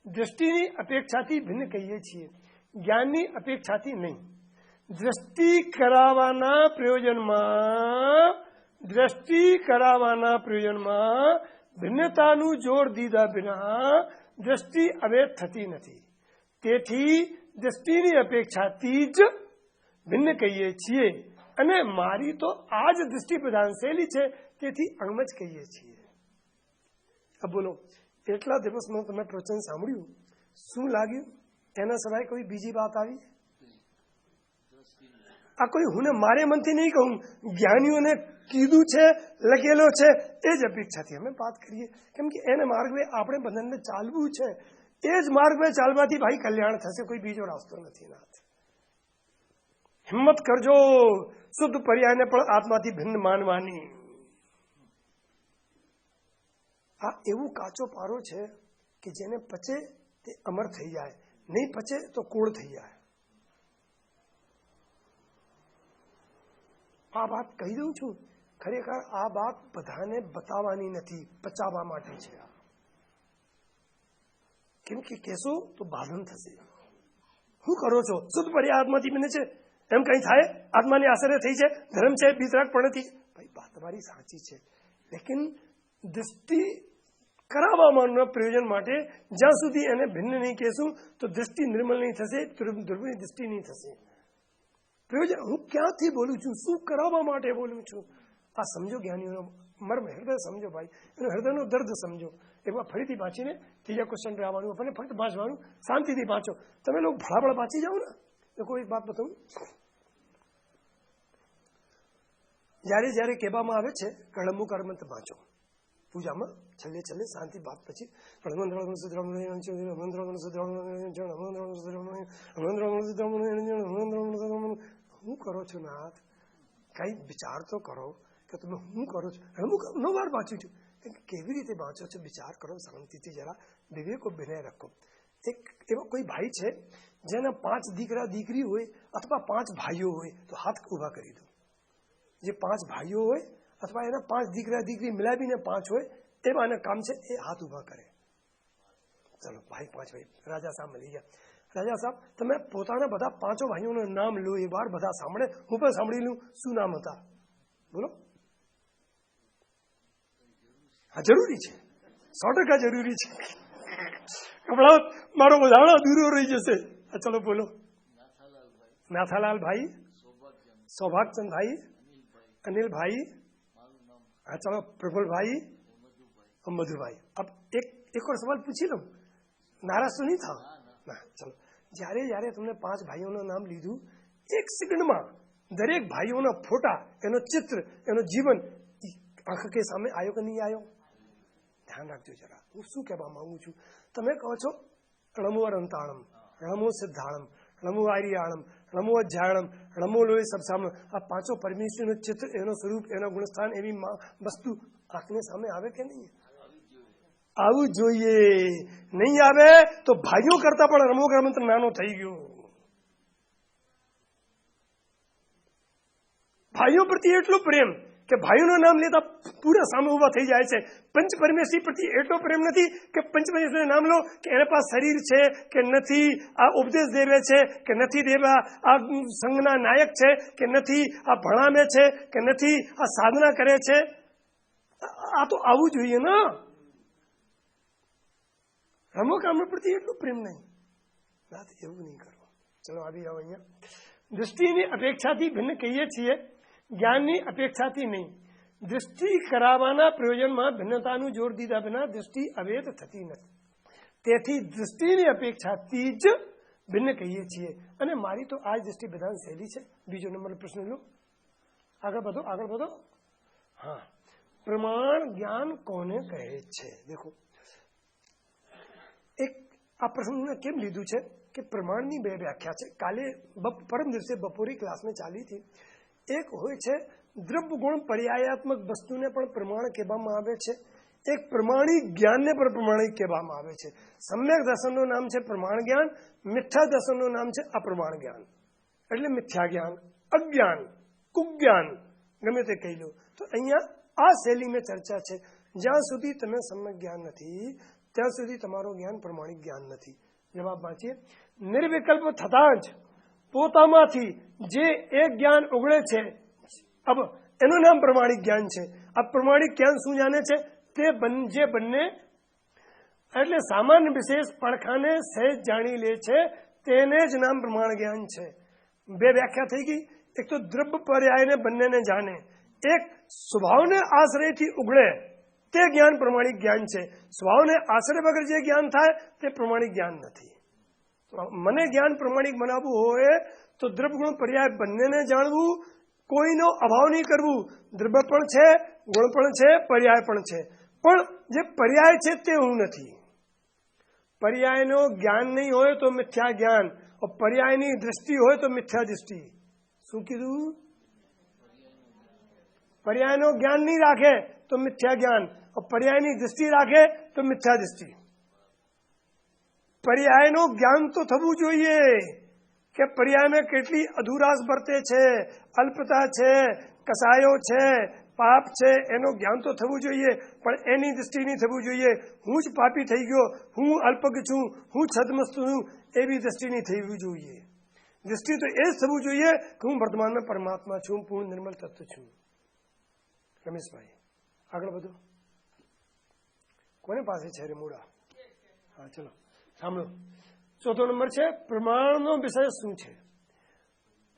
दृष्टिनी अपेक्षाथी भिन्न कहीए छीए, ज्ञाननी अपेक्षाथी नहीं। दृष्टि करावाना प्रयोजनमा भिन्नतानु जोड़ दीधा बिना दृष्टि अवे थती नहीं। तेथी दृष्टिनी अपेक्षाथी ज भिन्न कहीए छीए, अने मारी तो आज दृष्टि प्रधान शैली छे, तेथी अम ज कहीए छीए। अब बोलो एटला दिवस में तमे प्रवचन सांभळ्युं શું લાગ્યું? એના સિવાય કોઈ બીજી વાત આવી? આ કોઈ હું મારે મનથી નહીં કહું, જ્ઞાનીઓને કીધું છે, લખેલો છે, એ જ અપેક્ષાથી અમે વાત કરીએ. કેમ કે એને માર્ગે આપણે બધાને ચાલવું છે. એ જ માર્ગે ચાલવાથી ભાઈ કલ્યાણ થશે, કોઈ બીજો રસ્તો નથી. નાથ હિંમત કરજો, શુદ્ધ પર્યાયને પણ આત્માથી ભિન્ન માનવાની. આ એવું કાચો પારો છે કે જેને પચે તે અમર થઈ જાય, નહીં પચે તો કોળ થઈ જાય. આ વાત કહી દઉં છું, ખરેખર આ વાત બધાને બતાવવાની નથી, પચાવવા માટે છે. કેમ કે કહેશો તો બાંધન થશે. શું કરો છો? શુદ્ધ પર્યાય આત્માથી બને છે, એમ કઈ થાય? આત્માની આશરે થઈ છે, ધર્મ છે, બીતરાગ પણ નથી. ભાઈ વાત તમારી સાચી છે, લેકિન દૃષ્ટિ કરાવવાના પ્રયોજન માટે જ્યાં સુધી એને ભિન્ન નહીં કહેશું તો દૃષ્ટિ નિર્મલ નહીં થશે, ધ્રુવની દૃષ્ટિ નહીં થશે. પ્રયોજન હું ક્યાંથી બોલું છું, શું કરાવવા માટે બોલું છું, આ સમજો. જ્ઞાનીઓનો મર્મ હૃદય સમજો ભાઈ, એનો હૃદયનો દર્દ સમજો. એમાં ફરીથી વાંચીને ત્રીજા ક્વેશ્ચન રહેવાનું, આપણને ફક્ત વાંચવાનું, શાંતિથી વાંચો. તમે લોકો ભળાભળ વાંચી જાઓ ને. લોકો એક વાત બતાવું, જ્યારે જ્યારે કહેવામાં આવે છે કળમુકાર મંત્ર વાંચો પૂજામાં, છેલ્લે છેલ્લે શાંતિ બાદ પછી હું કરો છો નાથ? કઈ વિચાર તો કરો કે તમે હું કરો છો. નો વાર વાંચ્યું છું, કેવી રીતે વાંચો છો વિચાર કરો શાંતિથી, જરા વિવેકો બિનાય રાખો. એક એવો કોઈ ભાઈ છે જેના 5 દીકરા દીકરી હોય અથવા 5 ભાઈઓ હોય તો હાથ ઉભા કરી દો. જે 5 ભાઈઓ હોય અથવા એના 5 દીકરા દીકરી મિલાવીને 5 હોય એવા એના કામ છે, એ હાથ ઉભા કરે. ચલો ભાઈ 5 ભાઈ. રાજા સાહેબ મળી ગયા. રાજા સાહેબ તમે પોતાના બધા 5 ભાઈઓનું નામ લો, એ વાર બધા સાંભળે, હું પણ સાંભળી લઉં શું નામ હતા. બોલો. હા જરૂરી છે, 100% જરૂરી છે. હમણાં મારો વધારો અધૂરો રહી જશે. ચલો બોલો. નાથાલાલ ભાઈ, સૌભાગચંદ ભાઈ, અનિલભાઈ, હા ચલો પ્રફુલભાઈ, મધુભાઈ. अब एक और सवाल पूछी लो, नाराज तो नहीं था ना. चलो જ્યારે જ્યારે તમને 5 ભાઈઓનું નામ લીધું, એક સેકન્ડમાં દરેક ભાઈઓના ફોટા, એનો ચિત્ર, એનો જીવન આંખ કે સામે આવ્યો કે નહીં આવ્યો? ધ્યાન રાખજો જરા. હું શું કહેવા માંગુ છું, તમે કહો છો રમો અરંતાણમ, રમો સિદ્ધાણમ, રમો આર્યાણમ, રમો અધ્યાયણમ, રમો લોહી સબસામ. આ 5 પરમેશ્વરનું ચિત્ર, એનો સ્વરૂપ, એનો ગુણસ્થાન, એવી વસ્તુ આંખને સામે આવે કે નહીં? આવું જોઈએ. નહીં આવે તો ભાઈઓ કરતા પણ રમોગા મંત્ર નાનો થઈ ગયો. ભાઈઓ પ્રત્યે એટલો પ્રેમ કે ભાઈઓનું નામ લેતા પૂરા સામે ઉભા થઈ જાય છે. પંચ પરમેશ્વરી પ્રત્યે એટલો પ્રેમ નથી કે પંચ પરમેશ્વરનું નામ લો કે એના પાસે શરીર છે કે નથી, આ ઉપદેશ દેવે છે કે નથી દેવા, આ સંઘના નાયક છે કે નથી, આ ભણાવે છે કે નથી, આ સાધના કરે છે. આ તો આવું જોઈએ ને. રમોકામ પ્રત્યે એટલું પ્રેમ નહીં. એવું નહીં કરવું. ચલો આવી જાઓ અહીંયા. દૃષ્ટિની અપેક્ષાથી ભિન્ન કહીએ છીએ, જ્ઞાનની અપેક્ષાથી નહીં. દૃષ્ટિ કરાવવાના પ્રયોજનમાં ભિન્નતાનું જોર દીધા વિના દૃષ્ટિ અભેદ થતી નથી. તેથી દૃષ્ટિની અપેક્ષાથી જ ભિન્ન કહીએ છીએ. અને મારી તો આ જ દૃષ્ટિ બધાની શૈલી છે. બીજો નંબર પ્રશ્ન લો. આગળ વધો, આગળ વધો. હા, પ્રમાણ જ્ઞાન કોને કહે છે? દેખો, એક આ પ્રસંગને કેમ લીધું છે કે પ્રમાણની 2 વ્યાખ્યા છે. કાલે પરમ દિવસે બપોરી ક્લાસમાં ચાલી હતી. એક હોય છે દ્રવ્ય ગુણ પર્યાયાત્મક વસ્તુને પણ પ્રમાણ કહેવામાં આવે છે. એક પ્રમાણિક જ્ઞાનને પણ પ્રમાણિક કહેવામાં આવે છે. સમ્યક દર્શનનું નામ છે પ્રમાણ જ્ઞાન, મિથ્યા દર્શનનું નામ છે અપ્રમાણ જ્ઞાન. એટલે મિથ્યા જ્ઞાન, અજ્ઞાન, કુજ્ઞાન, ગમે તે કહી લો. તો અહીંયા આ શૈલીમાં ચર્ચા છે. જ્યાં સુધી તમે સમ્યક જ્ઞાન નથી ત્યાં સુધી તમારું જ્ઞાન પ્રમાણિક જ્ઞાન નથી. જવાબ વાંચીએ. નિર્વિકલ્પ થતાં જ પોતામાંથી જે એક જ્ઞાન ઉગડે છે, અબ એનું નામ પ્રમાણિક જ્ઞાન છે. આ પ્રમાણિક જ્ઞાન શું જાણે છે? તે જે બંને એટલે સામાન્ય વિશેષ પડખાને સહેજ જાણી લે છે, તેને જ નામ પ્રમાણ જ્ઞાન છે. 2 વ્યાખ્યા થઈ ગઈ. એક તો દ્રવ્ય પર્યાયને બંનેને જાણે, એક સ્વભાવને આશ્રયથી ઉગડે તે જ્ઞાન પ્રમાણિક જ્ઞાન છે. સ્વભાવને આશ્રય વગર જે જ્ઞાન થાય તે પ્રમાણિક જ્ઞાન નથી. મને જ્ઞાન પ્રમાણિક બનાવવું હોય તો દ્રવ્ય ગુણ પર્યાય બંનેને જાણવું, કોઈનો અભાવ નહીં કરવું. દ્રવ્ય પણ છે, ગુણ પણ છે, પર્યાય પણ છે, પણ જે પર્યાય છે તે હું નથી. પર્યાયનો જ્ઞાન નહીં હોય તો મિથ્યા જ્ઞાન, પર્યાયની દ્રષ્ટિ હોય તો મિથ્યા દૃષ્ટિ. શું કીધું? પર્યાયનો જ્ઞાન નહીં રાખે તો મિથ્યા જ્ઞાન, પર્યાયની દ્રષ્ટિ રાખે તો મિથ્યા દૃષ્ટિ. પર્યાયનો જ્ઞાન તો થવું જોઈએ કે પર્યાયમાં કેટલી અધુરાશ વર્તે છે, અલ્પતા છે, કસાયો છે, પાપ છે, એનું જ્ઞાન તો થવું જોઈએ. પણ એની દ્રષ્ટિ નહીં થવું જોઈએ હું જ પાપી થઈ ગયો, હું અલ્પક છું, હું છદમસ્ત છું, એવી દ્રષ્ટિ નહીં થવી જોઈએ. દ્રષ્ટિ તો એ જ થવું જોઈએ કે હું વર્તમાનમાં પરમાત્મા છું, પૂર્ણ નિર્મળ તત્વ છું. રમેશભાઈ આગળ વધો. કોને પાસે છે રે મૂળા? હા ચલો સાંભળો. ચોથો નંબર છે પ્રમાણનો વિષય શું છે.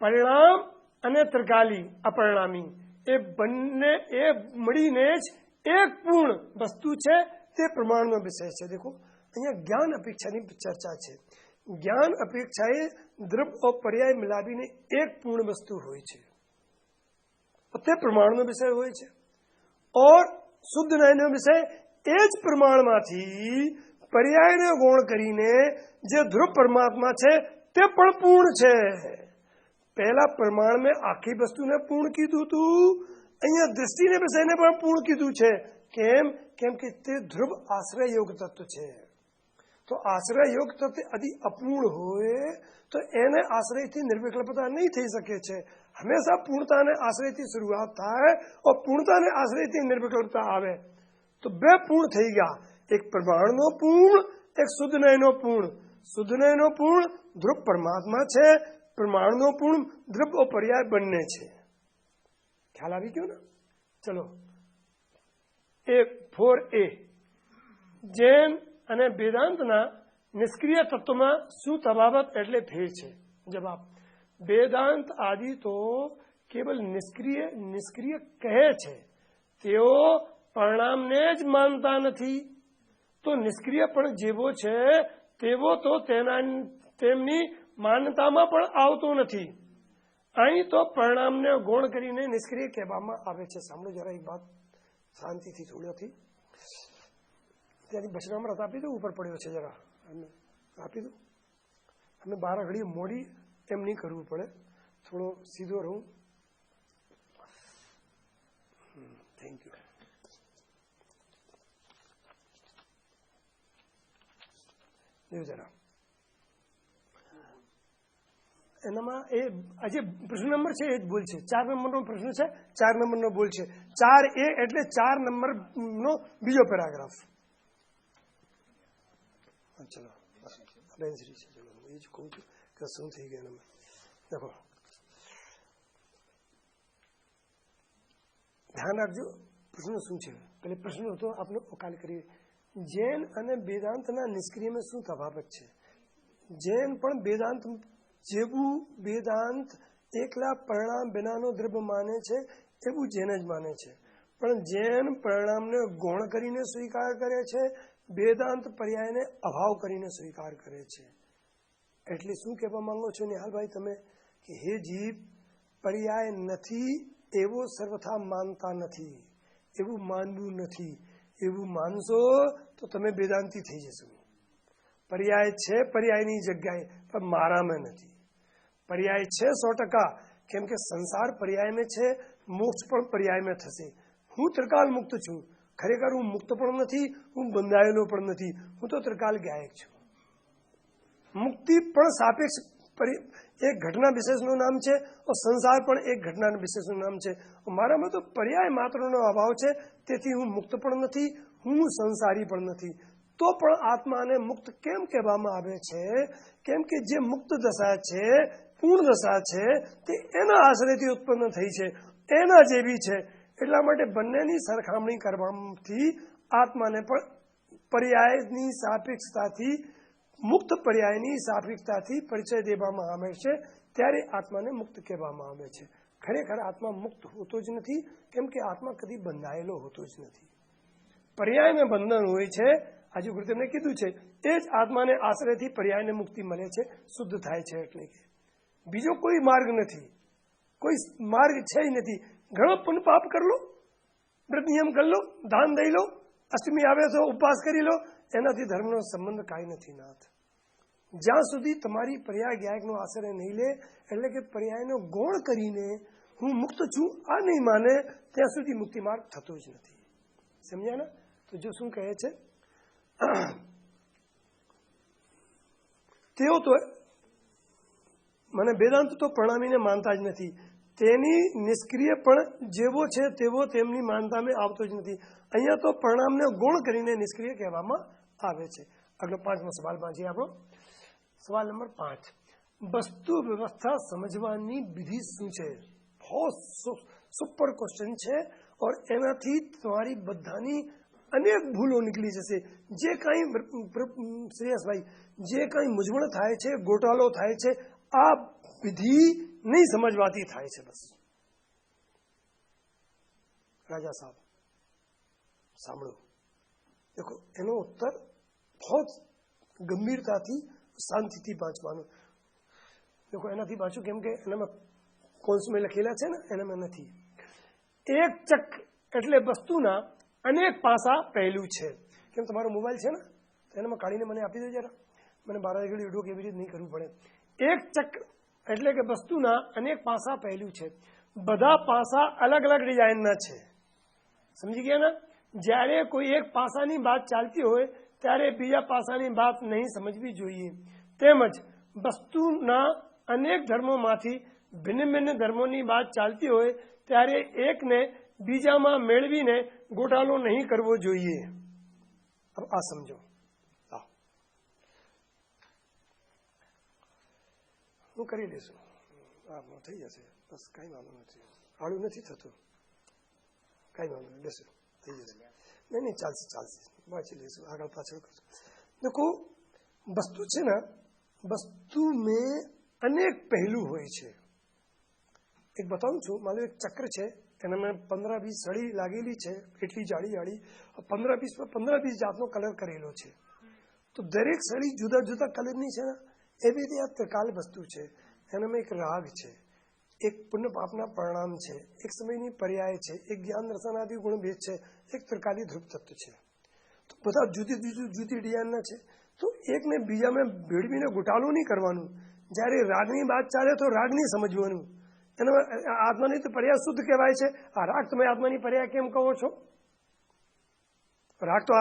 પરિણામ અને ત્રિકાલી અપરિણામી એ બંને એ મળીને જ એક પૂર્ણ વસ્તુ છે, તે પ્રમાણનો વિષય છે. દેખો અહીંયા જ્ઞાન અપેક્ષાની ચર્ચા છે. જ્ઞાન અપેક્ષાએ દ્રવ્ય और पर्याय મિલાવીને એક પૂર્ણ વસ્તુ હોય છે, તે પ્રમાણનો વિષય હોય છે. और શુદ્ધ ન્યાયનો વિષય એ જ પ્રમાણમાંથી પર્યાયને ગૌણ કરીને જે ધ્રુવ પરમાત્મા છે તે પણ પૂર્ણ છે. પહેલા પ્રમાણમાં આખી વસ્તુને પૂર્ણ કીધું હતું, અહીંયા દ્રષ્ટિને વિષયને પણ પૂર્ણ કીધું છે. કેમ કે તે ધ્રુવ આશ્રય યોગ તત્વ છે. તો આશ્રય યોગ તત્વ यदि અપૂર્ણ હોય તો એને આશ્રયથી નિર્વિકલ્પતા નહીં થઈ શકે છે. હંમેશા પૂર્ણતાને આશ્રયથી શરૂઆત થાય और પૂર્ણતાને આશ્રયથી નિર્વિકલ્પતા આવે તો બે પૂર્ણ થઈ ગયા. એક પ્રમાણનો પૂર્ણ, એક શુદ્ધ ન્યાયનો પૂર્ણ. શુદ્ધ ન્યાયનો પૂર્ણ ધ્રુવ પરમાત્મા છે, પ્રમાણનો પૂર્ણ દ્રવ્ય और पर्याय બંને છે. ખ્યાલ આવી ગયો ને? ચલો 4A જૈન અને વેદાંતના નિષ્ક્રિય તત્વમાં શું તફાવત એટલે ફેર છે? જવાબ, વેદાંત આદિ તો કેવલ નિષ્ક્રિય કહે છે, તેઓ પરિણામને જ માનતા નથી. તો નિષ્ક્રિય પણ જેવો છે તેવો તો તેમની માન્યતામાં પણ આવતો નથી. અહીં તો પરિણામને ગૌણ કરીને નિષ્ક્રિય કહેવામાં આવે છે. સાંભળો જરા એક વાત શાંતિથી થોડીથી. ત્યાંથી બચનામૃત આપી દો, ઉપર પડ્યો છે જરા આપી દો. અમે 12 ઘડી મોડી એમ નહીં કરવું પડે, થોડો સીધો રહું. Thank you. જરા એનામાં એ આજે પ્રશ્ન નંબર છે એ જ ભૂલ છે. 4 નંબરનો પ્રશ્ન છે, 4 નંબરનો ભૂલ છે. 4A એટલે 4 નંબરનો બીજો પેરાગ્રાફ. ચલો બેનશ્રી છે, ચલો હું એ જ કહું છું કે શું થઈ ગયું એનામાં. દેખો ધ્યાન રાખજો પ્રશ્ન શું છે. પેલે પ્રશ્ન હતો આપણે ઉકાલ કરીએ. જૈન અને વેદાંતના નિષ્ક્રિયમાં શું તફાવત છે? જૈન પણ વેદાંત જેવું વેદાંત એકલા પરિણામ વિનાનો દ્રવ્ય માને છે એવું જૈન જ માને છે. પણ જૈન પરિણામને ગૌણ કરીને સ્વીકાર કરે છે, વેદાંત પર્યાયને અભાવ કરીને સ્વીકાર કરે છે. એટલે શું કહેવા માંગો છો નિહાલભાઈ તમે કે હે જીવ, પર્યાય નથી એવો સર્વથા માનતા નથી, એવું માનવું નથી. એવું માનશો તો તમે વેદાંતી થઈ જશો. પર્યાય છે પર્યાયની જગ્યાએ, પણ મારામાં નથી. પર્યાય છે 100%, કેમ કે સંસાર પર્યાયમાં છે, મોક્ષ પણ પર્યાયમાં થશે. હું ત્રિકાલ મુક્ત છું. ખરેખર હું મુક્ત પણ નથી, હું બંધાયેલો પણ નથી, હું તો ત્રિકાલ ગાયક છું. મુક્તિ પણ સાપેક્ષ એક ઘટના વિશેષનું નામ છે, સંસાર પણ એક ઘટના વિશેષનું નામ છે. મારામાં તો પર્યાય માત્રનો અભાવ છે, તેથી હું મુક્ત પણ નથી, હું સંસારી પણ નથી. તો પણ આત્માને મુક્ત કેમ કહેવામાં આવે છે? કેમ કે જે મુક્ત દશા છે, પૂર્ણ દશા છે, તે એના આશ્રયથી ઉત્પન્ન થઈ છે, એના જેવી છે. એટલા માટે બંનેની સરખામણી કરવાથી આત્માને પણ પર્યાયની સાપેક્ષતાથી, મુક્ત પર્યાયની સાપેક્ષતાથી પરિચય દેવામાં આવે છે. ત્યારે આત્માને મુક્ત કહેવામાં આવે છે. ખરેખર આત્મા મુક્ત હોતો જ નથી, કેમ કે આત્મા કદી બંધાયેલો હોતો જ નથી. પર્યાયને બંધન હોય છે. આજે ગુરુદેવને કીધું છે એ જ આત્માને આશ્રયથી પર્યાયને મુક્તિ મળે છે, શુદ્ધ થાય છે. એટલે કે બીજો કોઈ માર્ગ નથી, કોઈ માર્ગ છે જ નથી. ઘણો પુण्य પાપ કરી લો, વ્રત નિયમ કરી લો, દાન દઈ લો, અષ્ટમી આવે તો ઉપવાસ કરી લો, એનાથી ધર્મનો સંબંધ કાંઈ નથી નાથ. જ્યાં સુધી તમારી પર્યાય જ્ઞાયકનો આશ્રય નહીં લે, એટલે કે પર્યાયનો ગૌણ કરીને હું મુક્ત છું આ નહીં માને, ત્યાં સુધી મુક્તિ માર્ગ થતો જ નથી. સમજ્યા ને? તો જો શું કહે છે, તેઓ તો મને વેદાંત તો પ્રણામીને માનતા જ નથી, તેની નિષ્ક્રિય પણ જેવો છે તેવો તેમની માનતામાં આવતો જ નથી. અહીંયા તો પ્રણામને ગુણ કરીને નિષ્ક્રિય કહેવામાં આવે છે. આગલો 5મો સવાલ વાંચીએ આપણો. સવાલ નંબર 5, વસ્તુ વ્યવસ્થા સમજવાની વિધિ શું છે? બહુ સુપર ક્વેશ્ચન છે. और એનાથી તમારી બધાની અનેક ભૂલો નીકળી જશે. જે કાંઈ શ્રેયસભાઈ, જે કાંઈ મૂંઝવણ થાય છે, ગોટાળો થાય છે, આ વિધિ નહીં સમજવાથી થાય છે. બસ રાજા સાહેબ સાંભળો, દેખો એનો ઉત્તર બહુ ગંભીરતાથી શાંતિથી વાંચવાનો. દેખો એનાથી વાંચું કેમ કે એનામાં કોન્સમાં લખેલા છે ને, એનામાં નથી. એક ચક્ર એટલે વસ્તુના અનેક પાસા પહેલું છે. કેમ તમારો મોબાઈલ છે ને, તો એનામાં કાઢીને મને આપી દો જરા, મને 12 ઘડી વિડીયો કેવી રીતે નહીં કરવું પડે. એક ચક્ર એટલે કે વસ્તુના અનેક પાસા પહેલું છે. બધા પાસા અલગ અલગ ડિઝાઇનના છે. સમજી ગયા ને? જ્યારે કોઈ એક પાસાની વાત ચાલતી હોય ત્યારે બીજા પાસાની વાત નહીં સમજવી જોઈએ. તેમજ વસ્તુના અનેક ધર્મોમાંથી ભિન્ન ભિન્ન ધર્મોની વાત ચાલતી હોય ત્યારે એકને બીજામાં મેળવીને ગોટાળો નહીં કરવો જોઈએ. આ સમજો. હું કરી લઈશું, થઈ જશે. બસ કાંઈ વાંધો નથી, આડું નથી થતું, કાંઈ વાંધો નહીં, બેસો થઈ જશે. નહીં ચાલશે ચાલશે, વાંચી લઈશું, આગળ પાછળ કરશું. દેખો વસ્તુ છે ને, વસ્તુ મેં અનેક પહેલું હોય છે. એક બતાવું છું, મારું એક ચક્ર છે, એનામાં 15-20 સળી લાગેલી છે, એટલી જાડી જાડી, 15-20 જાતનો કલર કરેલો છે. તો દરેક સળી જુદા જુદા કલરની છે ને, એવી રીતે આ ત્રિકાલ વસ્તુ છે. એનામાં એક રાગ છે, એક પુણ્ય પાપના પરિણામ છે, એક સમયની પર્યાય છે, એક જ્ઞાન દર્શનાદિ ગુણભેદ છે, એક ત્રિકાલી ધ્રુવ તત્વ છે. તો બધા જુદી ડિઝાઇનના છે. તો એકને બીજામાં ભેળવીને ગોટાળો નહીં કરવાનું. જ્યારે રાગની વાત ચાલે તો રાગ નહીં સમજવાનું. એના આત્માની તો પર્યાય શુદ્ધ કહેવાય છે. આ રાગ તમે આત્માની પર્યાય કેમ કહો છો? રાગ તો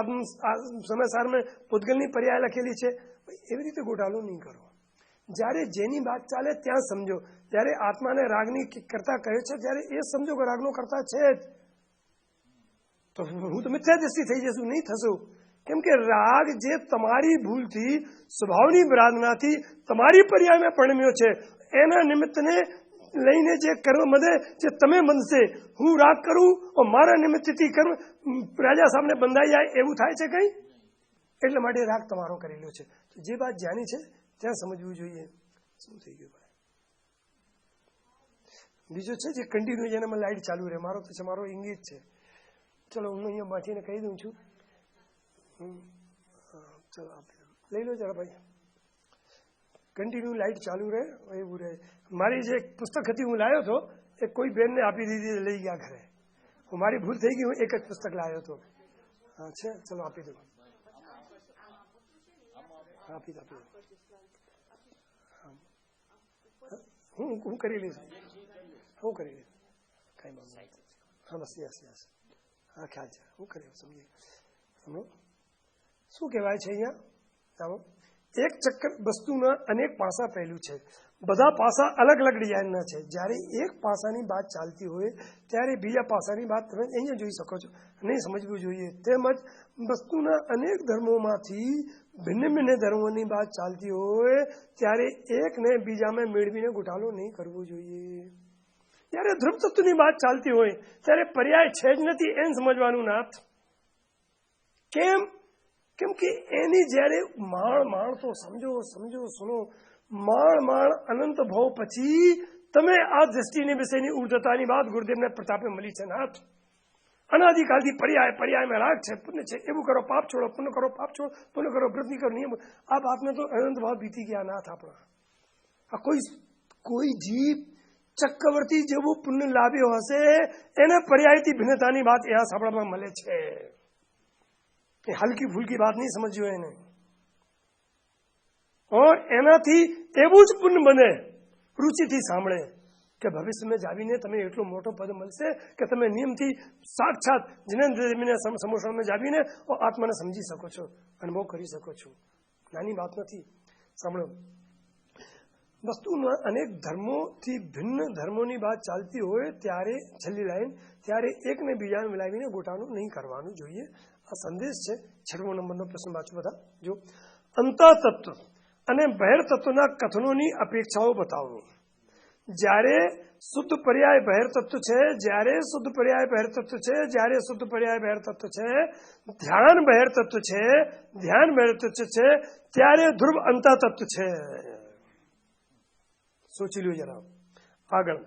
સમયસારમાં પૂતગલની પર્યાય લખેલી છે. એવી રીતે ગોટાળો નહીં કરો. જ્યારે જેની વાત ચાલે ત્યાં સમજો. જ્યારે આત્માને રાગની કરતા કહે છે ત્યારે એ સમજો કે રાગનો કરતા છે જ, તો હું તો મિથ્યા દ્રષ્ટિ થઈ જશું, નહીં થશું. કેમ કે રાગ જે તમારી ભૂલથી, સ્વભાવની વિરાધનાથી તમારી પર્યાયમાં પરિણમ્યો છે, એના નિમિત્તને લઈને જે કર્મ મદે જે તમે બનશે, હું રાગ કરું મારા નિમિત્તથી કર્મ રાજા સામે બંધાઈ જાય એવું થાય છે કંઈ? એટલા માટે રાગ તમારો કરેલો છે. તો જે વાત જાણી છે ત્યાં સમજવું જોઈએ. શું થઈ ગયું ભાઈ? બીજો છે જે કન્ટિન્યુ જેનામાં લાઈટ ચાલુ રહે, મારો તો છે, મારો ઇંગિત છે. ચલો હું અહીંયા વાંચીને કહી દઉં છું. ચલો લઈ લો જરા ભાઈ, કન્ટિન્યુ લાઈટ ચાલુ રહે એવું રહે. મારી જે પુસ્તક હતી હું લાવ્યો હતો એ કોઈ બેનને આપી દીધી, લઈ ગયા ઘરે. હું મારી ભૂલ થઈ ગઈ, હું એક જ પુસ્તક લાવ્યો હતો. હા છે, ચલો આપી દઉં, આપી દો. હું કરી લઈશ, હું કરી લઈશ, કાંઈ વાંધો નહીં. હા બસ યસ હા ખ્યાલ છે, હું કરી સમજી. શું કહેવાય છે અહીંયા? એક ચક્કર વસ્તુના અનેક પાસા પહેલું છે. બધા પાસા અલગ અલગ ડિઝાઇનના છે. જ્યારે એક પાસાની વાત ચાલતી હોય ત્યારે બીજા પાસાની વાત તમે અહીંયા જોઈ શકો છો, નહીં સમજવું જોઈએ. તેમજ વસ્તુના અનેક ધર્મોમાંથી ભિન્ન ભિન્ન ધર્મોની વાત ચાલતી હોય ત્યારે એકને બીજામાં મેળવીને ગોટાળો નહીં કરવો જોઈએ. જ્યારે ધ્રુવ તત્વની વાત ચાલતી હોય ત્યારે પર્યાય છે જ નથી એમ સમજવાનું નાથ. કેમ કે એની જ્યારે માળ તો સમજો સુનો, માળ અનંત ભાવ પછી તમે આ દ્રષ્ટિની વિશેની ઉર્ધતાની વાત ગુરુદેવના પ્રતાપે મળી છે નાથ. અનાદિકાલથી પર્યાય પર્યાયમાં રાગ છે, પુણ્ય છે, એવું કરો પાપ છોડો, પુણ્ય કરો પાપ છોડો, પુણ્ય કરો વ્રત નહીં કરો, નિયમ. આ બાતમાં તો અનંત ભાવ બીતી ગયા નાથ આપણા. આ કોઈ જીવ ચક્રવર્તી જેવું પુણ્ય લાવ્યો હશે એને પર્યાયથી ભિન્નતાની વાત અહીંયા સાંભળવામાં મળે છે. એ હલકી ફુલકી વાત નહીં સમજ્યો એને. और એનાથી એવું જ પુણ્ય બને, રુચિથી સાંભળે કે ભવિષ્યમાં જાવીને તમે એટલો મોટો પદ મળશે કે તમે નિયમથી સાક્ષાત જીનેન્દ્રને સમોસામાં જાવીને આત્માને સમજી શકો છો, અનુભવ કરી શકો છો. નાની વાત નથી. સાંભળો, વસ્તુમાં અનેક ધર્મોથી ભિન્ન ધર્મોની વાત ચાલતી હોય ત્યારે છેલ્લી લાઈન, ત્યારે એકને બીજાને મિલાવીને ગોટાળો નહીં કરવાનું જોઈએ. આ સંદેશ છે. 6મો નંબરનો પ્રશ્ન વાંચો બધા. જો અંતઃતત્વ અને બહિર્તત્વના કથનોની અપેક્ષાઓ બતાવો. જ્યારે શુદ્ધ પર્યાય બહિર્તત્વ છે, જ્યારે શુદ્ધ પર્યાય બહિર્તત્વ છે, જ્યારે શુદ્ધ પર્યાય બહિર્તત્વ છે, ધ્યાન બહિર્તત્વ છે, ધ્યાન બહિર્તત્વ છે, ત્યારે ધ્રુવ અંતઃતત્વ છે. સોચી લ્યો જરા. આગળ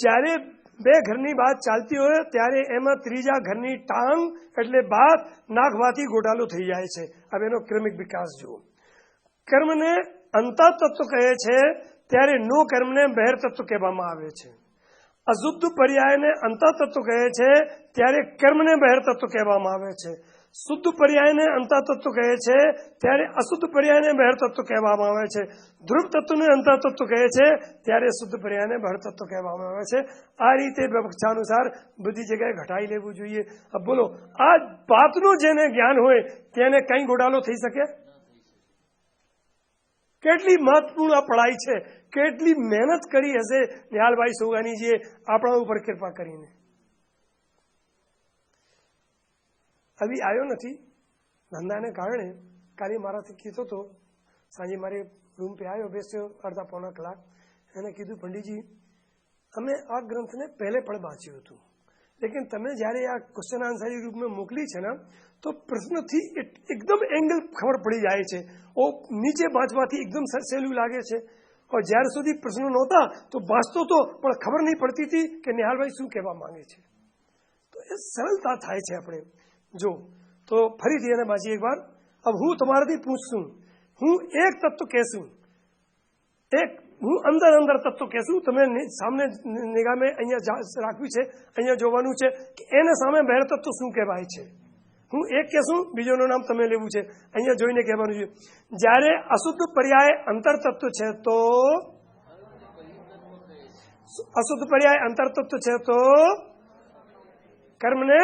જ્યારે બે ઘરની વાત ચાલતી હોય ત્યારે એમાં ત્રીજા ઘરની ટાંગ એટલે બાત નાખવાથી ગોટાળો થઈ જાય છે. હવે એનો ક્રમિક વિકાસ જુઓ. કર્મને અંતઃતત્વ કહે છે ત્યારે નો કર્મને બહિર્તત્વ કહેવામાં આવે છે. અશુદ્ધ પર્યાયને અંતઃતત્વ કહે છે ત્યારે કર્મને બહિર્તત્વ કહેવામાં આવે છે. શુદ્ધ પર્યાયને અંતઃતત્વ કહે છે ત્યારે અશુદ્ધ પર્યાયને બહિર્તત્વ કહેવામાં આવે છે. ધ્રુવ તત્વને અંતઃતત્વ કહે છે ત્યારે શુદ્ધ પર્યાયને બહિર્તત્વ કહેવામાં આવે છે. આ રીતે વિવક્ષાનુસાર બધી જગ્યાએ ઘટાઈ લેવું જોઈએ. બોલો, આ વાતનું જેને જ્ઞાન હોય તેને કઈ ગોટાળો થઈ શકે? કેટલી મહત્વપૂર્ણ આ પઢાઈ છે, કેટલી મહેનત કરી હશે નિહાલભાઈ સોગાનીજીએ આપણા ઉપર કૃપા કરીને. અભી આવ્યો નથી ધંધાને કારણે. કાલે મારાથી કીધો હતો, સાંજે મારે રૂમ પે આવ્યો, બેસ્યો અડધા પોણા કલાક. એને કીધું, પંડિતજી અમે આ ગ્રંથને પહેલે પણ વાંચ્યું હતું, લેકિન તમે જ્યારે આ ક્વેશ્ચન આન્સરની રૂપમાં મોકલી છે ને તો પ્રશ્નથી એકદમ એંગલ ખબર પડી જાય છે. ઓ નીચે વાંચવાથી એકદમ સહેલું લાગે છે. જ્યાર સુધી પ્રશ્નો નહોતા તો વાંચતો તો પણ ખબર નહીં પડતી હતી કે નિહાલભાઈ શું કહેવા માંગે છે. તો એ સરળતા થાય છે આપણે. જો તો ફરીથી એને વાંચી એકવાર. अब હું તમારાથી પૂછશું, હું એક તત્વ કહેશું, હું અંદર તત્વ કહેશું, તમે સામે નિગામે અહીંયા રાખવી છે, અહીંયા જોવાનું છે કે એને સામે બહેર તત્વ શું કહેવાય છે. હું એક કહેશું, બીજોનું નામ તમે લેવું છે, અહીંયા જોઈને કહેવાનું છે. જ્યારે અશુદ્ધ પર્યાય અંતર તત્વ છે તો અશુદ્ધ પર્યાય અંતર તત્વ છે તો કર્મને,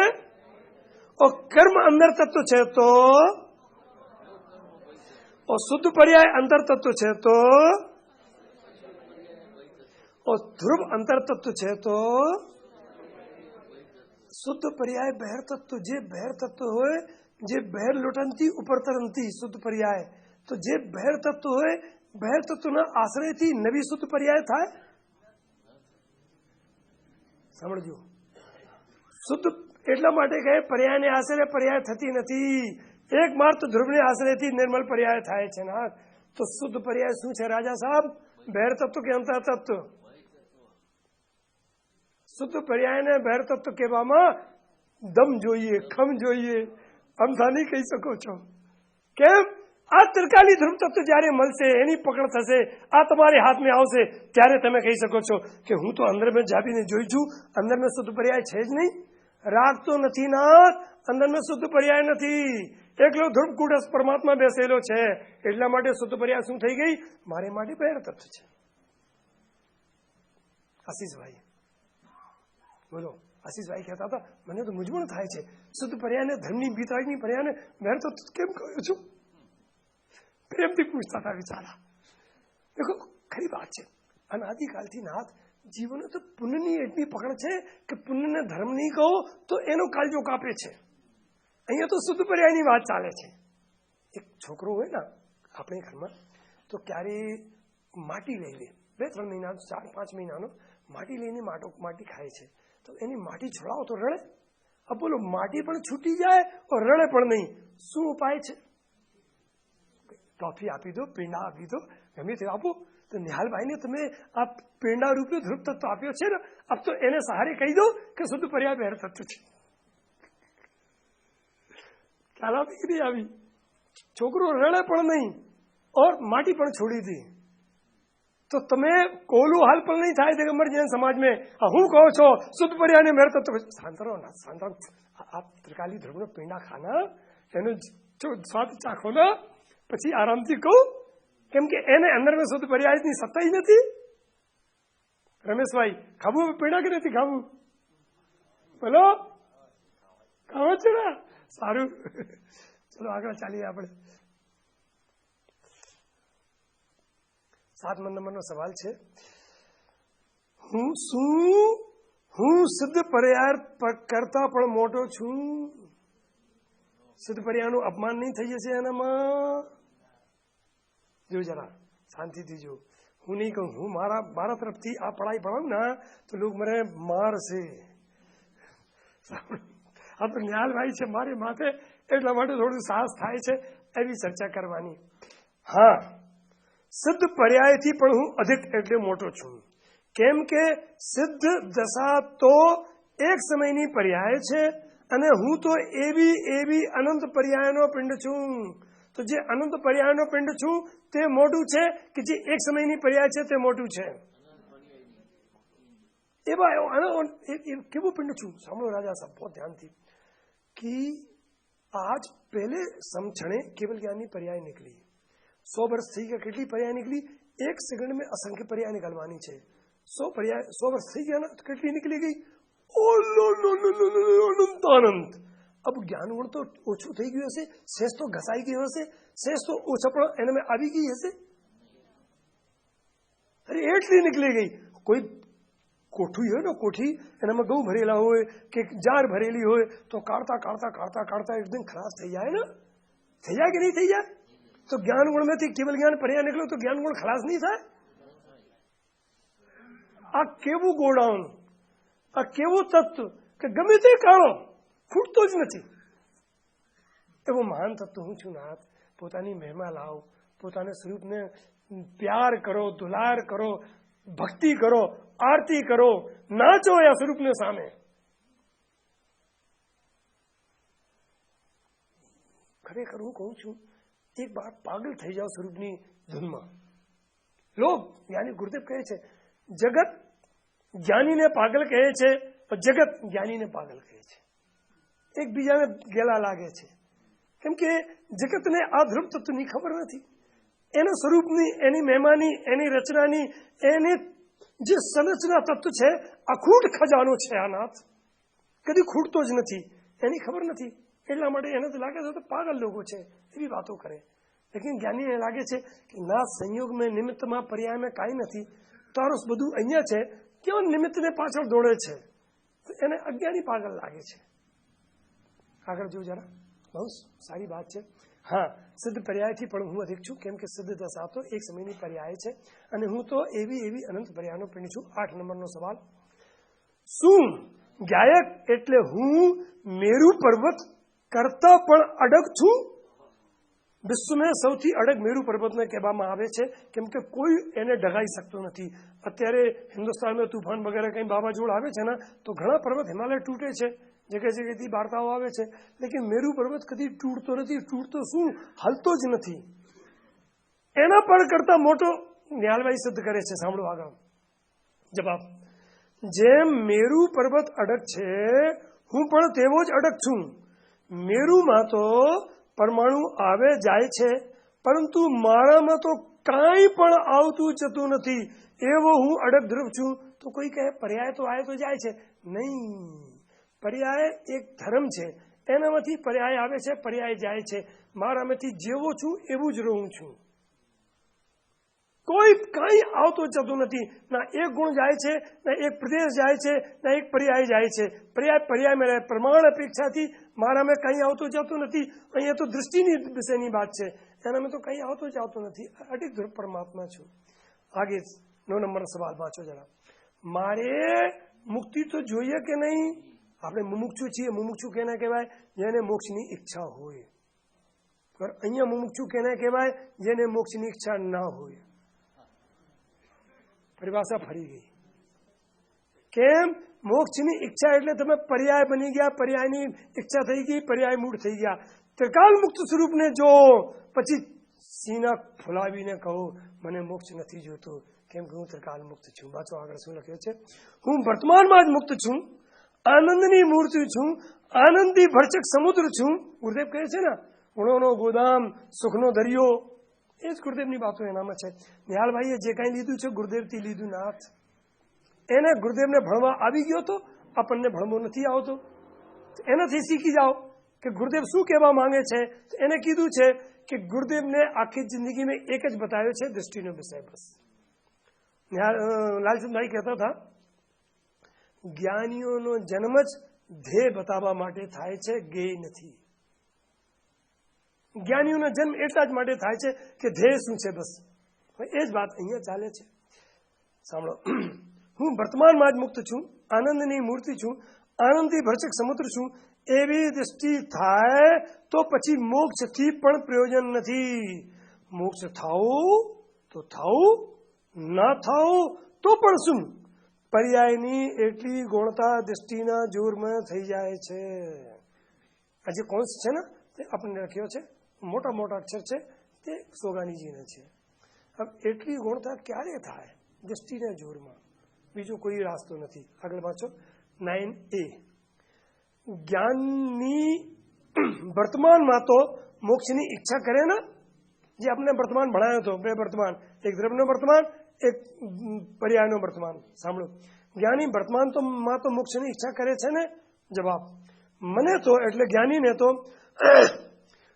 કર્મ અંદર તત્વ છે તો શુદ્ધ પર્યાય અંતર તત્વ છે તો ધ્રુવ અંતર તત્વ છે તો શુદ્ધ પર્યાય બહેર તત્વ. જે બહેર તત્વ હોય, જે બહેર લોટનથી ઉપર તરણથી શુદ્ધ પર્યાય, તો જે બહેર તત્વ હોય બહેર તત્વના આશ્રયથી નવી શુદ્ધ પર્યાય થાય. સાંભળજો, શુદ્ધ એટલા માટે કહે પર્યાયને આશ્રય પર્યાય થતી નથી. એક માત્ર ધ્રુવને આશ્રયથી નિર્મળ પર્યાય થાય છે. ના, તો શુદ્ધ પર્યાય શું છે રાજા સાહેબ? બહેર તત્વ કે અંતર તત્વ? શુદ્ધ પર્યાયને બહેર તત્વ કહેવામાં દમ જોઈએ, ખમ જોઈએ. અમથા નહીં કહી શકો છો. કેમ? આ ત્રિકાલી ધ્રુવ તત્વ જ્યારે મળશે, એની પકડ થશે, આ તમારે હાથમાં આવશે, ત્યારે તમે કહી શકો છો કે હું તો અંદરમાં જાવીને જોઈ છું, અંદરમાં શુદ્ધ પર્યાય છે જ નહીં. રાગ તો નથી નાથ, અંદરમાં શુદ્ધ પર્યાય નથી. એકલો ધ્રુવ કુટસ પરમાત્મા બેસેલો છે. એટલા માટે શુદ્ધ પર્યાય શું થઈ ગઈ? મારે માટે બહેર તત્વ છે. આશીષભાઈ બોલો, આશીષભાઈ કહેતા હતા, મને તો મૂંઝવણ થાય છે, શુદ્ધ પર્યાયને ધર્મની બીતાની પર્યાયને બહેર તત્વ કેમ કહ્યું છું? પ્રેમથી પૂછતા હતા વિચારા. દેખો, ખરી વાત છે. અનાદિકાલથી નાથ જીવનો તો પુણ્યની એટલી પકડ છે કે પુણ્યને ધર્મ નહીં કહો તો એનો કાળજો કાપે છે. અહીંયા તો શુદ્ધ પર્યાયની વાત ચાલે છે. એક છોકરો હોય ને આપણે ઘરમાં, તો ક્યારે માટી લઈ લે, 2-3 મહિનાનો, 4-5 મહિનાનો, માટી લઈને માટી ખાય છે. તો એની માટી છોડાવો તો રડે. अब बोलो माटी પણ છૂટી જાય और રડે પણ નહીં. શું ઉપાય છે? ટોફી આપી દો, પીંડા આપી દો, ગમે તે આપો, તો નિહાલભાઈ ને તમે આ પેંડા રૂપિયો ધ્રુવ તત્વ આપ્યો છે ને, अब तो એને સહારે કહી દો કે શુદ્ધ પર્યાય બહેર તત્વ છે. ખ્યાલ આવી કે નહીં આવી? છોકરો રડે પણ નહીં और માટી પણ છોડી દી તો તમે કોલું હાલ પણ નહીં થાય દિગંબર જૈન સમાજ में હું કહો છો શુદ્ધ પર્યાય ને બહેર તત્વ. શાંતરો શાંતરામ, આપ ત્રિકાલી ધ્રુવનો પેંડા ખાના, એનો સ્વાદ ચાખો ને પછી આરામથી કહું, કેમ કે એને અંદર શુદ્ધ પર્યાયની સત્તા જ નથી. રમેશભાઈ, ખાવું પેંડા કે નથી ખાવું? બોલો, ખાવો છે ને? સારું, ચલો આગળ ચાલીએ આપણે. 7 નંબરનો સવાલ છે, હું સિદ્ધ પર્યાય કરતા પણ મોટો છું. સિદ્ધ પર્યાયનું અપમાન નહીં થઈ જશે એનામાં? જો જરા શાંતિથી જો. હું નહીં કહું, હું મારા તરફથી આ પढ़ाई ભણાવું ને તો લોક મને મારશે. આ તો ન્યાલભાઈ છે મારી માથે, એટલા માટે થોડું સાહસ થાય છે એવી ચર્ચા કરવાની. હા, સિદ્ધ પર્યાયથી પણ હું અધિક એટલે મોટો છું. કેમ કે સિદ્ધ દશા તો એક સમયની પર્યાય છે અને હું તો એવી અનંત પર્યાયનો પિંડ છું. તો જે અનંત પર્યાયનો પિંડ છું તે મોટું છે કે જે એક સમયની પર્યાય છે તે મોટું છે? કેવું પિંડ છું? સાંભળો રાજા સાહેબ બહુ ધ્યાનથી कि आज पहले समझने केवल ज्ञानी पर्याय निकली, 100 वर्ष थी क्या કેટલી पर्याय निकली? 1 सेकंड में असंख्य पर्याय निकलवानी છે. 100 वर्ष થઈ ગયા તો કેટલી નીકળી ગઈ? અનંત. अब જ્ઞાન ગુણ તો ઓછું થઈ ગયું હશે, શેષ તો ઘસાઈ ગયો હશે, શેષ તો ઓછો પણ એનામાં આવી ગઈ હશે. અરે એટલી નીકળી ગઈ. કોઈ કોઠી હોય ને, કોઠી એનામાં ઘઉં ભરેલા હોય કે જાર ભરેલી હોય તો કાઢતા કાઢતા કાઢતા કાઢતા એકદમ ખલાસ થઈ જાય ને? થઈ જાય કે નહીં થઈ જાય? તો જ્ઞાન ગુણમાંથી કેવલ જ્ઞાન પર્યાય નીકળ્યો તો જ્ઞાન ગુણ ખલાસ નહીં થાય? આ કેવું ગોડાઉન, આ કેવું તત્વ કે ગમે તે કાઢો ખૂટતો જ નથી. એવો મહાન તત્વ હું છું નાથ. પોતાની મહિમા લાવો, પોતાના સ્વરૂપને પ્યાર કરો, દુલાર કરો, ભક્તિ કરો, આરતી કરો, નાચો આ સ્વરૂપને સામે. ખરેખર હું કહું છું, એક બાર પાગલ થઈ જાઓ સ્વરૂપની ધૂનમાં. લોક જ્ઞાની ગુરુદેવ કહે છે, જગત જ્ઞાનીને પાગલ કહે છે, જગત જ્ઞાનીને પાગલ કહે છે. એકબીજાને ગેલા લાગે છે. કેમ કે જગતને આ ધ્રુવ તત્વની ખબર નથી. એના સ્વરૂપની, એની મહેમાની, એની રચનાની, એની જે સંરચના તત્વ છે, અખૂટ ખજાનો છે આ નાથ, કદી ખૂટતો જ નથી. એની ખબર નથી, એટલા માટે એને તો લાગે છે તો પાગલ લોકો છે એવી વાતો કરે. લેકિન જ્ઞાનીને લાગે છે કે ના, સંયોગમાં નિમિત્તમાં પર્યાયમાં કાંઈ નથી, તારો બધું અહીંયા છે, કેવળ નિમિત્તને પાછળ દોડે છે. એને અજ્ઞાની પાગલ લાગે છે. આગળ જો જરા, બહુ સારી વાત છે. હા, સિદ્ધ પર્યાયથી પણ હું અધિક છું. કેમ કે સિદ્ધ દશા તો એક સમયની પર્યાય છે અને હું તો એવી અનંત પર્યાયનો પિંડ છું. 8 નંબરનો સવાલ, શું ગાયક એટલે હું મેરુ પર્વત કરતા પણ અડગ છું? વિશ્વમાં સૌથી અડગ મેરુ પર્વતને કહેવામાં આવે છે, કેમ કે કોઈ એને ડગાઈ શકતો નથી. અત્યારે હિન્દુસ્તાનમાં તુફાન વગેરે કંઈ વાવાઝોડ આવે છે ને તો ઘણા પર્વત હિમાલય તૂટે છે, જગ્યાથી વાર્તાઓ આવે છે. લેકિન મેરુ પર્વત કદી તૂટતો નથી. તૂટતો શું, હલતો જ નથી. એના પર કરતા મોટો ન્યાલભાઈ સિદ્ધ કરે છે. સાંભળો આગળ જવાબ. જેમ મેરુ પર્વત અડગ છે, હું પણ તેવો જ અડગ છું. મેરુમાં તો પરમાણુ આવે જાય છે, પરંતુ મારામાં તો કાંઈ પણ આવતું જતું નથી. એવો હું અડગ ધ્રુવ છું. તો કોઈ કહે પર્યાય તો આવે તો જાય છે. નહીં, પર્યાય એક ધર્મ છે, એનામાંથી પર્યાય આવે છે, પર્યાય જાય છે. મારામાંથી જેવો છું એવું જ રહું છું. કોઈ કાંઈ આવતો જતો નથી. ના એક ગુણ જાય છે, ના એક પ્રદેશ જાય છે, ના એક પર્યાય જાય છે. પર્યાયમાં રહે. પ્રમાણ અપેક્ષાથી મારામાં કંઈ આવતો જતો નથી. અહીંયા તો દૃષ્ટિની વિષયની વાત છે, એનામાં તો કંઈ આવતો જતો નથી. અધિક ધ્રુવ પરમાત્મા છું. આગે 9 નંબરનો સવાલ વાંચો જરા. મારે મુક્તિ તો જોઈએ કે નહીં? આપણે મુમુક્ષુ છીએ. મુમુક્ષુ કેને કહેવાય? જેને મોક્ષની ઈચ્છા હોય. અહીંયા મુમુક્ષુ કેને કહેવાય? જેને મોક્ષની ઈચ્છા ના હોય. પરિભાષા ફરી ગઈ. કેમ? મોક્ષની ઈચ્છા એટલે તમે પર્યાય બની ગયા, પર્યાયની ઈચ્છા થઈ ગઈ, પર્યાય મૂળ થઈ ગયા. ત્રિકાલ મુક્ત સ્વરૂપને જો પછી સીના ફુલાવીને કહો મને મોક્ષ નથી જોતો, કેમ કે હું ત્રિકાલ મુક્ત છું. વાંચો આગળ શું લખ્યું છે. હું વર્તમાનમાં જ મુક્ત છું, આનંદની મૂર્તિ છું, આનંદથી ભરચક સમુદ્ર છું. ગુરુદેવ કહે છે ને, ગુણોનો ગોદામ, સુખનો દરિયો, એ જ ગુરુદેવની વાતો એનામાં છે. નિહાલભાઈએ જે કાંઈ લીધું છે ગુરુદેવથી લીધું નાથ. એને ગુરુદેવને ભણવા આવી ગયો તો આપણને ભણવો નથી આવતો. એનાથી શીખી જાઓ કે ગુરુદેવ શું કહેવા માંગે છે. એને કીધું છે કે ગુરુદેવને આખી જિંદગીમાં એક જ બતાવ્યો છે, દૃષ્ટિનો વિષય. બસ લાલચંદભાઈ કહેતા હતા, જ્ઞાનીઓનો જન્મ જ ધ્યેય બતાવવા માટે થાય છે, જ્ઞેય નથી. જ્ઞાનીઓનો જન્મ એટલા જ માટે થાય છે કે ધ્યેય શું છે, બસ. એ જ વાત અહીંયા ચાલે છે. સાંભળો. હું વર્તમાનમાં જ મુક્ત છું, આનંદની મૂર્તિ છું, આનંદથી ભરચક સમુદ્ર છું. એવી દૃષ્ટિ થાય તો પછી મોક્ષથી પણ પ્રયોજન નથી. મોક્ષ થાવું તો થાવું, ના થાવું તો પણ શું? પર્યાયની એટલી ગુણતા દૃષ્ટિના જોરમાં થઈ જાય છે. આ જે કોન્સ છે ને તે આપણને લખ્યો છે, મોટા મોટા અક્ષર છે, તે સોગાનીજીને છે. હવે એટલી ગુણતા ક્યારે થાય? દૃષ્ટિના જોરમાં, બીજો કોઈ રાસ્તો નથી. આગળ વાંચો 9A. જ્ઞાનની વર્તમાનમાં તો મોક્ષની ઈચ્છા કરે ને, જે આપણે વર્તમાન ભણાયો હતો, બે વર્તમાન, એક દ્રવ્યનો વર્તમાન, એક પર્યાયનો વર્તમાન. સાંભળો. જ્ઞાની વર્તમાનમાં તો મોક્ષની ઈચ્છા કરે છે ને? જવાબ, મને તો એટલે જ્ઞાનીને તો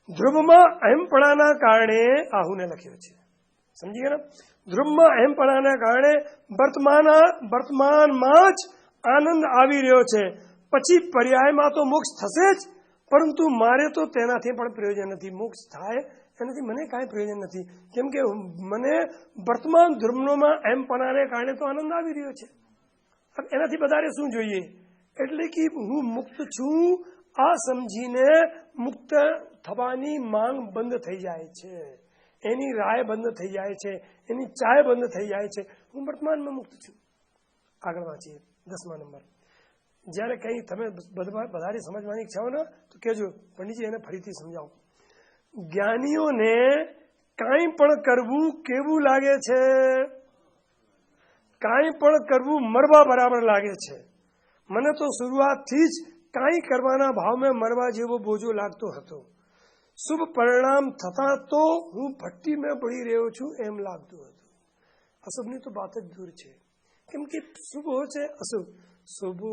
ધ્રુવમાં અહેમપણાના કારણે આહુને લખ્યો છે. સમજી ગયા? ધ્રુવમાં અહેમપણાના કારણે વર્તમાનમાં જ આનંદ આવી રહ્યો છે. પછી પર્યાયમાં તો મોક્ષ થશે જ, પરંતુ મારે તો તેનાથી પણ પ્રયોજન નથી. મોક્ષ થાય એનાથી મને કાંઈ પ્રયોજન નથી, કેમ કે મને વર્તમાન ધર્મોમાં અહેમપણાને કારણે તો આનંદ આવી રહ્યો છે. એનાથી વધારે શું જોઈએ? એટલે કે હું મુક્ત છું આ સમજીને મુક્ત થવાની માંગ બંધ થઈ જાય છે, એની રાય બંધ થઈ જાય છે, એની ચાય બંધ થઈ જાય છે. હું વર્તમાનમાં મુક્ત છું. આગળ વાંચીએ 10મા નંબર. જ્યારે કંઈ તમે વધારે સમજવાની ઈચ્છા હોય ને તો કહેજો, પંડિતજી એને ફરીથી સમજાવો. જ્ઞાનીઓને કાંઈ પણ કરવું કેવું લાગે છે? કાંઈ પણ કરવું મરવા બરાબર લાગે છે. મને તો શરૂઆતથી જ કાંઈ કરવાના ભાવમાં મરવા જેવો બોજો લાગતો હતો. શુભ પરિણામ થતાં તો હું ભઠ્ઠીમાં પડી રહ્યો છું એમ લાગતું હતું. અશુભની તો વાત જ દૂર છે, કેમ કે શુભ હોય છે અશુભ. શુભ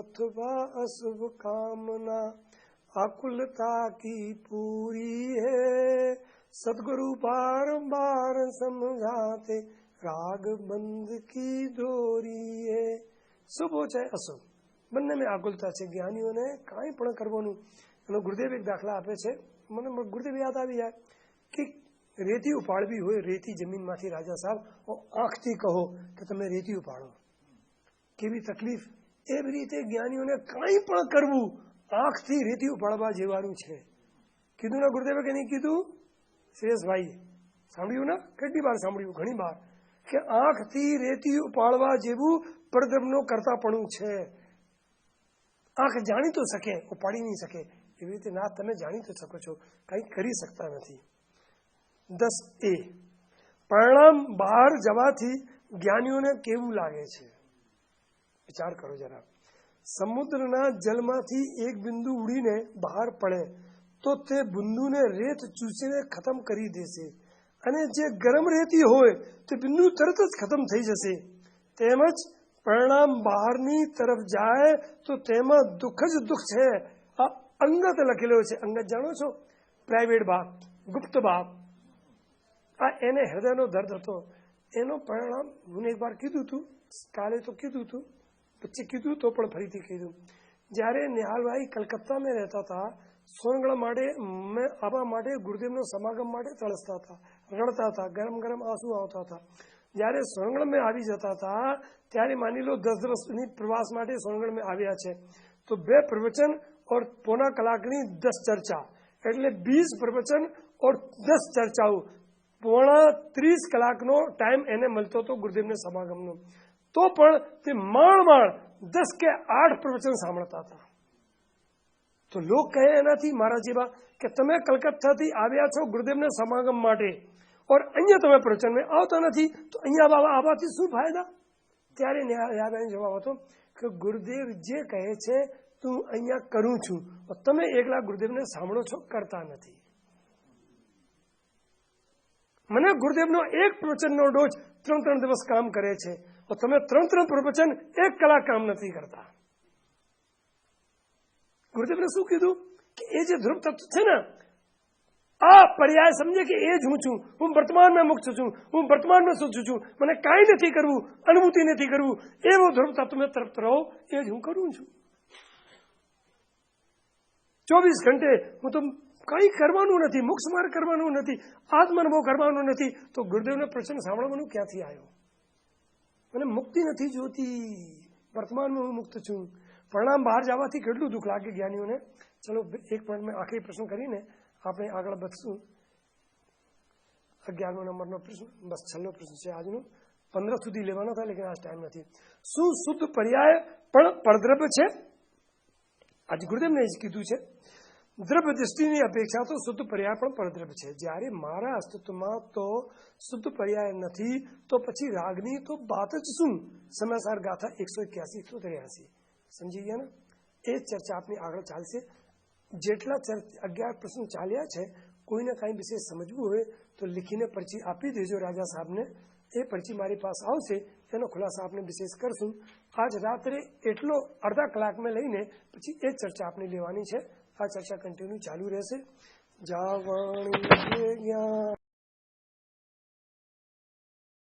અથવા અશુભ કામના आकुलता की पूरी है, सदगुरु बारंबार समझाते राग બંધ की દોરી है. શુભ હોય છે અશુભ, બંનેને આકુલતા છે. જ્ઞાનીઓને કાંઈ પણ કરવાનું. એનો ગુરુદેવ એક દાખલા આપે છે, મને ગુરુદેવ યાદ આવી જાય કે રેતી ઉપાડવી હોય, રેતી જમીનમાંથી રાજા સાહેબ આંખથી કહો કે તમે રેતી ઉપાડો, કેવી તકલીફ. એવી રીતે જ્ઞાનીઓને કાંઈ પણ કરવું આંખથી રેતી ઉપાડવા જેવાનું છે. કીધું ના ગુરુદેવે કે નહીં કીધું? શ્રેયસભાઈ સાંભળ્યું ને? કેટલી વાર સાંભળ્યું? ઘણી વાર, કે આંખથી રેતી ઉપાડવા જેવું પરબ્રહ્મનો કરતાપણું છે. આંખ જાણી તો શકે, ઉપાડી નહીં શકે. એવી રીતે ના, તમે જાણી તો શકો છો, કંઈ કરી શકતા નથી. 10A. પરિણામ બહાર જવાથી જ્ઞાનીઓને કેવું લાગે છે? વિચાર કરો જરા. સમુદ્રના જલમાંથી એક બિંદુ ઉડીને બહાર પડે તો તે બિંદુને રેત ચૂસીને ખતમ કરી દેશે, અને જે ગરમ રેતી હોય તે બિંદુ તરત જ ખતમ થઈ જશે. તેમજ પરિણામ બહારની તરફ જાય તો તેમાં દુઃખ જ દુઃખ છે. આ અંગત લખેલો છે. અંગત જાણો છો? પ્રાઇવેટ બાપ, ગુપ્ત બાપ. આ એને હૃદયનો દર્દ હતો. એનો પરિણામ હું એક વાર કીધું હતું, કાલે તો કીધું હતું, પછી કીધું તો પણ ફરીથી કીધું. જ્યારે નિહાલભાઈ કલકત્તામાં રહેતા હતા, સોનગઢ માટે આવવા માટે ગુરુદેવનો સમાગમ માટે તળસતા હતા, રડતા હતા, ગરમ ગરમ આંસુ આવતા હતા. જ્યારે સોનગઢમાં આવી જતા હતા ત્યારે માની લો 10 દિવસની પ્રવાસ માટે સોનગઢમાં આવ્યા છે, તો 2 પ્રવચન और पौना कलाकनी 10 चर्चा, એટલે 20 प्रवचन और 10 चर्चाओं પોણા 30 કલાકનો ટાઈમ એને મળતો હતો ગુરુદેવને સમાગમનો, તો પણ તે માણ 10 કે 8 પ્રવચન સાંભળતા હતા. તો લોક કહે એનાથી મારા જેવા કે તમે કલકત્તાથી આવ્યા છો ગુરુદેવને સમાગમ માટે, और અહીંયા તમે પ્રવચનમાં આવતા નથી, તો અહીંયા આવવાથી શું ફાયદા? ત્યારે ન્યાયાલયનો જવાબ હતો કે ગુરુદેવ જે કહે છે તું અહીંયા કરું છું, તમે એકલા ગુરુદેવને સાંભળો છો, કરતા નથી. મને ગુરુદેવનો એક પ્રવચનનો ડોઝ 3 દિવસ કામ કરે છે, તમે 3 પ્રવચન 1 કલાક કામ નથી કરતા. ગુરુદેવને શું કીધું કે એ જે ધ્રુવ તત્વ છે ને, આ પર્યાય સમજે કે એ જ હું છું, હું વર્તમાનમાં મુક્ત છું, હું વર્તમાનમાં સૂચું છું, મને કાંઈ નથી કરવું, અનુભૂતિ નથી કરવું, એવો ધ્રુવ તત્વ તરફ રહો, એ જ હું કરું છું. 24 ઘંટે હું તો કંઈ કરવાનું નથી, મોક્ષ માર્ગ કરવાનું નથી, આત્માનુભવ કરવાનું નથી, તો ગુરુદેવનો પ્રસંગ સાંભળવાનું ક્યાંથી આવ્યો? મને મુક્તિ નથી જોતી, વર્તમાનમાં હું મુક્ત છું. પરિણામ બહાર જવાથી કેટલું દુઃખ લાગે જ્ઞાનીઓને. ચલો એક મિનિટ મેં આખરી પ્રશ્ન કરીને આપણે આગળ વધશું. 11મો નંબરનો પ્રશ્ન, બસ છેલ્લો પ્રશ્ન છે આજનો. 15 સુધી લેવાનો થાય, લેકિન આજ ટાઈમ નથી. શું શુદ્ધ પર્યાય પણ પરદ્રવ્ય છે? આજે ગુરુદેવને જ કીધું છે, દ્રવ્ય દૃષ્ટિની અપેક્ષા તો શુદ્ધ પર્યાય પણ પરદ્રવ્ય છે. જ્યારે મારા અસ્તિત્વમાં તો શુદ્ધ પર્યાય નથી, તો પછી રાગની તો વાત જ શું? સમાચાર ગાથા 181-183 સમજી ગયા ને? એ ચર્ચા આપની આગળ ચાલશે. જેટલા 11 પ્રશ્ન ચાલ્યા છે, કોઈને કાંઈ વિશે સમજવું હોય તો લીખીને પરચી આપી દેજો રાજા સાહેબને. એ પરચી મારી પાસે આવશે, એનો ખુલાસા આપણે વિશેષ કરશું. આજ રાત્રે એટલો અડધા કલાકમાં લઈને પછી એ ચર્ચા આપણે લેવાની છે. આ ચર્ચા કન્ટિન્યુ ચાલુ રહેશે. જાવાણી